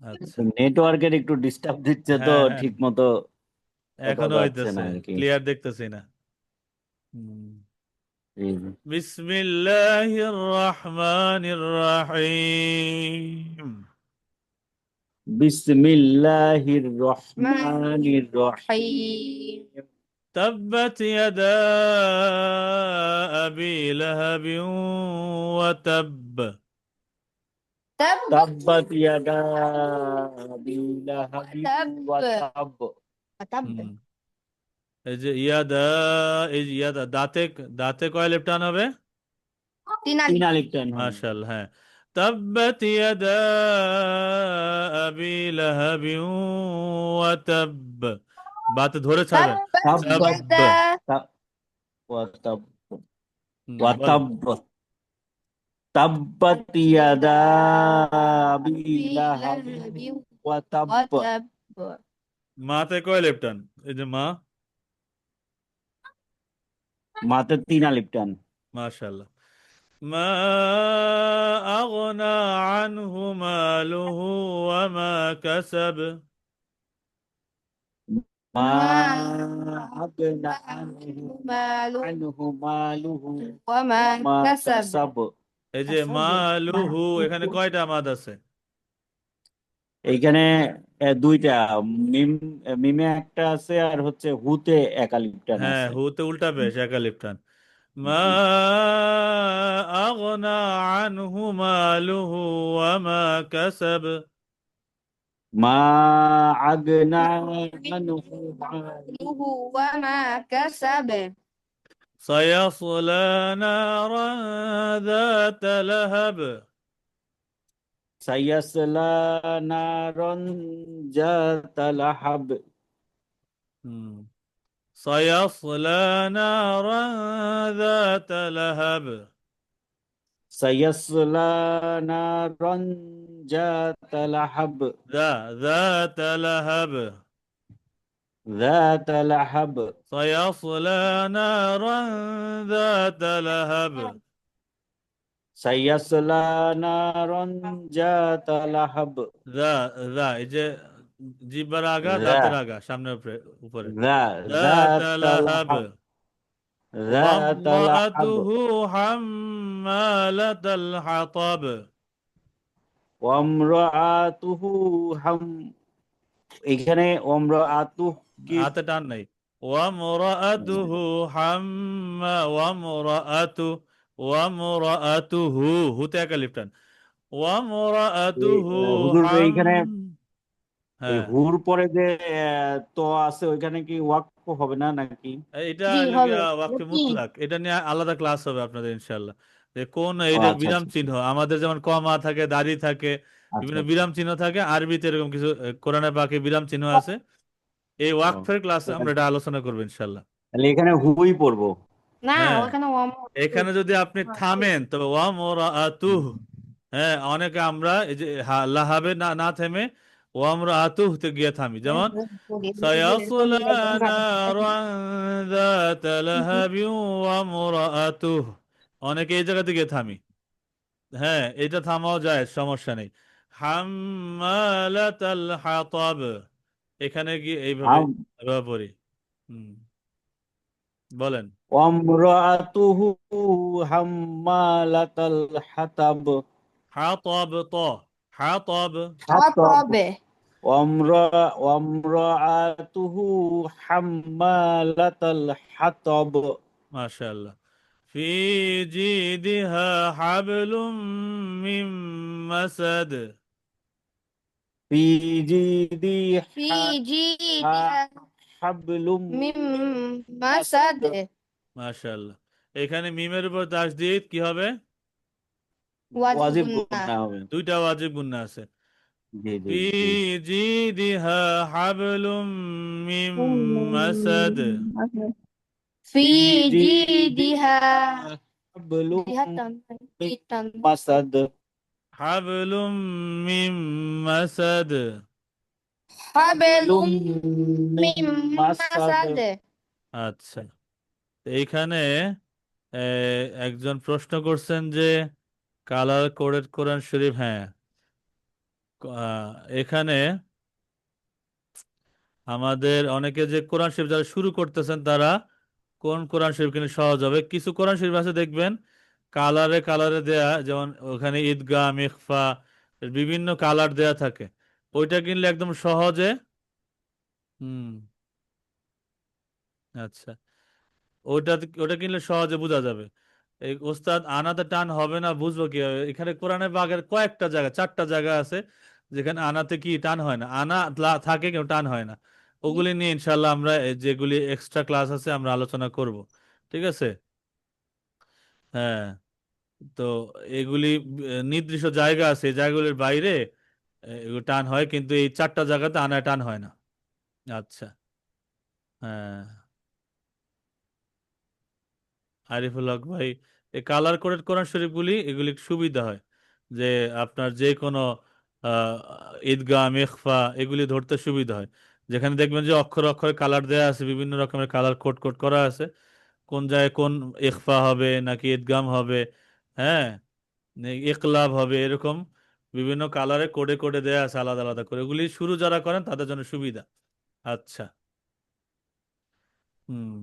আচ্ছা, নেটওয়ার্কের একটু ডিস্টার্ব দিচ্ছে তো, হ্যাঁ হ্যাঁ, ঠিক মতো কথা এখনো যাচ্ছে হইতেছে, না আর কি। ক্লিয়ার দেখতেছি না। হুম। জি, জি। بسم الله الرحمن الرحيم বিসমিল্লাহির রহমানির حين রহিম। تبت يدا أبي لهب وتب تب তাব্বাত ইয়াদা আবি লাহাবিন تب ওয়া তাব। تب হুম, এই যে ইয়াদা, এই যে ইয়াদা দাঁতে, দাঁতে কয় লেফটান হবে? তিন তিন আলিফ আলিফ টান হবে। মাশাআল্লাহ, হ্যাঁ। تبت يدا أبي لهب وتب, বাতে ধরে ছাড়বেন। تبت তাব্বাত يدا তা- ওয়া তাব ওয়া বলেন। তাব তাব্বাত ইয়াদা আবি লাহাবিন بلهب ওয়া তাব। وتب মাতে কয় লেফটান? এই যে মা, মাতে তিন আলিফ টান। মাশাআল্লাহ। ما أغنى عنه ماله وما كسب মা ما আগনা عنه ماله আনহু মালুহু وما মা كسب কাসাব। এই যে كسب মালুহু, এখানে কয়টা মাদ আছে? এইখানে দুইটা, মিম, মিমে একটা আছে আর হচ্ছে হুতে এক আলিফ টান হ্যাঁ, আছে। হুতে উল্টা পেশ, একা লিফটান। মা জি। আগনা আনহু মালুহু ওয়ামা কাসাব মা আগনা আনহু মালুহু ماله وما كسب سيصلى نارا ذات لهب সায়াসলা নারন জাতা লাহাব। হুম, سيصلى نارا ذات لهب সায়াসলা নারন জাতা লাহাব। ذات لهب ذات لهب سيصلى نارا ذات لهب سيصلى نارا ذات لهب দা দা এই যে জিহ্বার আগা ذا দাঁতের আগা সামনে উপরে উপরে ذا ذات ذات لهب لهب ذات لهب وامرأته حمالة الحطب وامرأته হাম এখানে ওমরাআতুহ কি হাতে টান নাই ওয়ামরাআতুহু ওয়ামরাআতুহু হুতে একা লিফ টান ওয়ামরাআতুহু হুজুর হাম এইখানে ওই হ্যাঁ হুর পরে যে তো আছে ওইখানে কি ওয়াকফ হবে না নাকি? এটা জি হলো হবে গিয়া ওয়াক্ফে কি মুতলাক, এটা নিয়ে আলাদা ক্লাস হবে আপনাদের ইনশাআল্লাহ। যে কোন এই ও যে আচ্ছা বিরাম আচ্ছা চিহ্ন আমাদের যেমন কমা থাকে, দাড়ি থাকে, আচ্ছা বিভিন্ন আচ্ছা বিরাম চিহ্ন থাকে, আরবিতে এরকম কিছু কোরআনে পাকে বিরাম চিহ্ন আছে। এই ও ওয়াকফের ক্লাসে আমরা এটা আলোচনা করবো ইনশাআল্লাহ। তাহলে এখানে হুই পড়বো। না হ্যাঁ, ওখানে এখানে যদি আপনি থামেন তবে ওয়ামরাআতুহ, হ্যাঁ অনেকে আমরা এই যে লাহাবে না না থেমে ওয়ামরাআতুহ তে গিয়ে থামি, যেমন سيصلى نارا ذات لهب وامرأته, অনেকে এই জায়গা থেকে থামি। হ্যাঁ এটা থামাও যায়, সমস্যা নেই। হাম্মালাতাল হাতাব, এখানে গিয়ে এইভাবে আম এভাবে পড়ি। হুম, বলেন। ওয়ামরাআতুহু হাম্মালাতাল হাতাব হাতাব ত হাতাব, হাতাব ওয়ামরাআতুহু হাম্মালাতাল হাতাব মাশাআল্লাহ। في جيدها حبل من مسد, ফি জিদি في হা- جيدها হাবলুম من মাসাদ مسد মাশাআল্লাহ। এখানে মিমের উপর তাসদিদ কি হবে? واجب ওয়াজিব قلنا গুণা হবে। দুইটা ওয়াজিব গুন্না আছে। জি জি في জি جيدها حبل من مسد, في ফি جيدها জিদিহা হাবলুম جهة মিন جدا মাসাদ حبل من مسد। حبل হাবলুম মিন من মাসাদ مسد আচ্ছা, এইখানে একজন প্রশ্ন করছেন যে কালার কোডেড কোরআন শরীফ, হ্যাঁ এখানে আমাদের অনেকে যে কোরআন শরীফ যারা শুরু করতেছেন তারা কোন কোরআন শরীফ কিনে সহজ হবে, কিছু কোরআন শরীফ আছে দেখবেন কালারে কালারে দেয়া, যেমন ওখানে ঈদগাহ ইখফা বিভিন্ন কালার দেয়া থাকে, ওইটা কিনলে একদম সহজে। হুম, আচ্ছা, ওটা ওটা কিনলে সহজে বোঝা যাবে। এই ওস্তাদ আনাতে টান হবে না, বুঝবো কি এখানে কোরআনের বাগের কয়েকটা জায়গা, 4টা জায়গা আছে যেখানে আনাতে কি টান হয় না, আনা থাকে কেউ টান হয় না। ওগুলি নিয়ে ইনশাল্লাহ আমরা যেগুলি এক্সট্রা ক্লাস আছে আমরা আলোচনা করব, ঠিক আছে। হ্যাঁ, তো এগুলি নির্দিষ্ট জায়গা আছে, এই জায়গাগুলির বাইরে এগুলো টান হয়, কিন্তু এই 4টা জায়গাতে আনায় টান হয় না। আচ্ছা, হ্যাঁ আরিফুল হক ভাই, এই কালার কোডেড কোরআন শরীফগুলি এগুলি সুবিধা হয় যে আপনার যে কোনো আহ, ঈদগাহ ইখফা এগুলি ধরতে সুবিধা হয়, যেখানে দেখবেন যে অক্ষর অক্ষরে কালার দেয়া আছে, বিভিন্ন রকমের কালার কোড কোড করা আছে, কোন জায়গায় কোন ইখফা হবে নাকি ঈদগাম হবে, হ্যাঁ ইকলাব হবে, এরকম বিভিন্ন কালারে কোডে কোডে দেয়া আছে আলাদা আলাদা করে, এগুলি শুরু যারা করেন তাদের জন্য সুবিধা। আচ্ছা, হুম,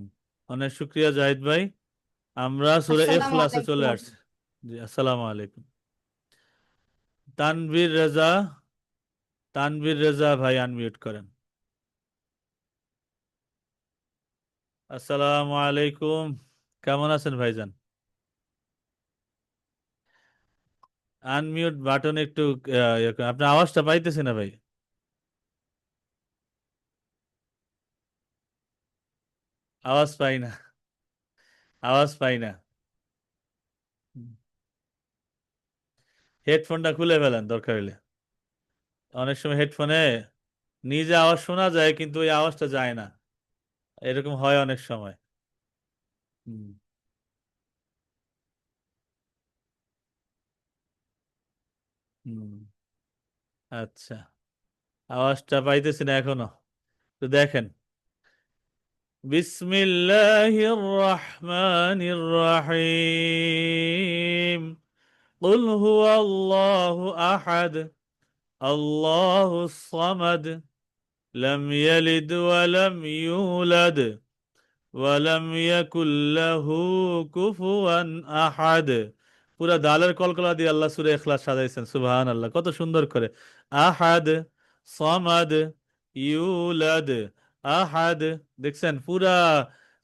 অনেক শুক্রিয়া জাহিদ ভাই। আমরা সূরা আসসালামু ইখলাসে চলে আলাইকুম আসছি। জি, আসসালামু আলাইকুম। তানভীর রেজা, তানভীর রেজা ভাই আনমিউট করেন। আসসালামু আলাইকুম, কেমন আছেন ভাইজান? আনমিউট বাটন একটু আপনার আওয়াজটা পাইতেছি না ভাই, আওয়াজ পাই না, আওয়াজ পাই না। হেডফোনটা খুলে ফেলেন দরকার হলে, অনেক সময় হেডফোনে নিজে আওয়াজ শোনা যায় কিন্তু ওই আওয়াজটা যায় না, এরকম হয় অনেক সময়। হুম, হুম, আচ্ছা, আওয়াজটা পাইতেছি না এখনো, তো দেখেন। বিসমিল্লাহির রহমানির রহিম কুল হুয়াল্লাহু আহাদ আল্লাহুস সামাদ লাম ইয়ালিদ ওয়া লাম ইউলাদ ওয়ালাম ইয়াকুল্লাহু কুফুয়ান আহাদ। পুরা দালের কলকলা দিয়ে আল্লাহ সূরা ইখলাস সাজাইছেন। সুবহানাল্লাহ, কত সুন্দর করে। আহাদ, সামাদ, ইউলাদ, আহাদ। দেখছেন পুরা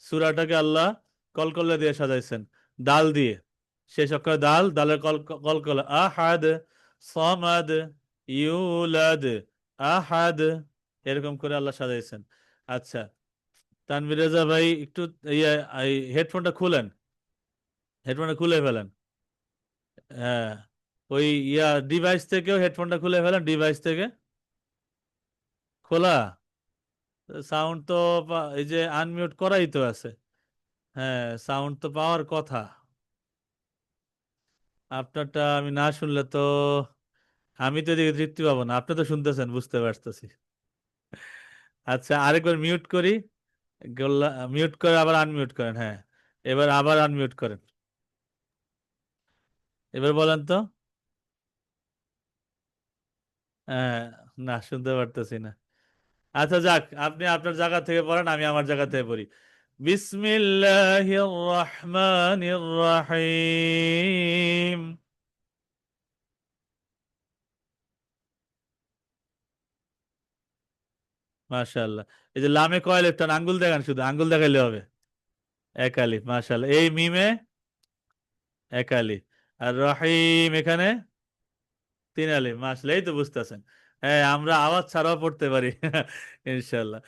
সূরাটাকে আল্লাহ কলকলা দিয়ে সাজাইছেন, দাল দিয়ে। শেষ অক্ষর দাল, দালের কলকলা। আহাদ, সামাদ, ইউলাদ, আহাদ, এরকম করে আল্লাহ সাজাইছেন। আচ্ছা, তানভীর রেজা ভাই একটু ইয়ে হেডফোনটা খুলেন, হেডফোনটা খুলে ফেলেন। হ্যাঁ, ওই ডিভাইস থেকেও হেডফোনটা খুলে ফেলেন, ডিভাইস থেকে খোলা। সাউন্ড তো এই যে আনমিউট করাই তো আছে। হ্যাঁ, সাউন্ড তো পাওয়ার কথা। আপনারটা আমি না শুনলে তো আমি তো এদিকে তৃপ্তি পাবো না। আপনি তো শুনতেছেন, বুঝতে পারতেছি। আচ্ছা, আরেকবার মিউট করি। মিউট করে আবার আনমিউট করেন। হ্যাঁ, এবার আবার আনমিউট করেন। এবার বলেন তো। হ্যাঁ, না শুনতে পারতেছি না। আচ্ছা যাক, আপনি আপনার জায়গা থেকে পড়েন, আমি আমার জায়গা থেকে পড়ি। বিসমিল্লাহির রহমানির রহিম। মাশাআল্লাহ। এই যে লামে কয় আলিফ টান, আঙ্গুল দেখান, শুধু আঙ্গুল দেখাইলে হবে। এক আলিফ, মাশাআল্লাহ। এই মিমে এক আলিফ। আর রহিম এখানে তিন আলিফ, মাশাআল্লাহ। এই তো বুঝতেছেন। হ্যাঁ, আমরা আওয়াজ ছাড়াও পড়তে পারি ইনশাআল্লাহ।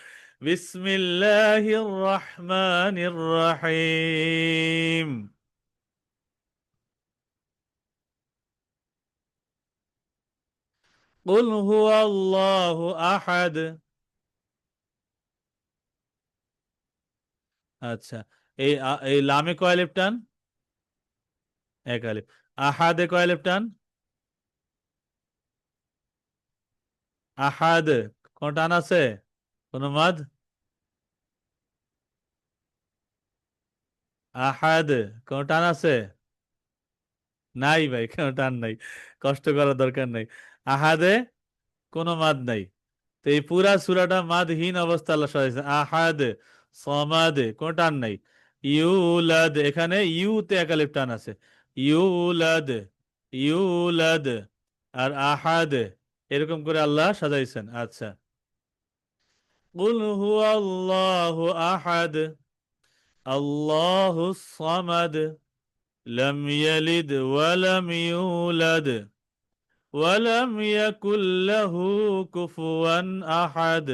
বিসমিল্লাহির রহমানির রহিম। কুল হুয়াল্লাহু আহাদ। আচ্ছা, এই লামে কয় আলিফ টান? এক আলিফ। আহাদে কয় আলিফ টান? আহাদ কোন টান আছে? কোন মাদ? আহাদ কোন টান আছে? নাই ভাই, কোন টান নাই, কষ্ট করার দরকার নাই। আহাদে কোনো মাদ নাই। তো এই পুরা সূরাটা মাদহীন অবস্থা আল্লাহ সাজাইছেন। আহাদ, সমাদ, কোন টান নাই। ইউলাদ, এখানে ইউতে এক আলিফ টান আছে। ইউলাদ, ইউলাদ। আর আহাদ, এরকম করে আল্লাহ সাজাইছেন। আচ্ছা, কুল হুয়াল্লাহু আহাদ আল্লাহুস সামাদ লাম ইয়ালিদ ওয়া লাম ইউলাদ ওয়া লাম ইয়াকুল লাহু কুফুয়ান আহাদ।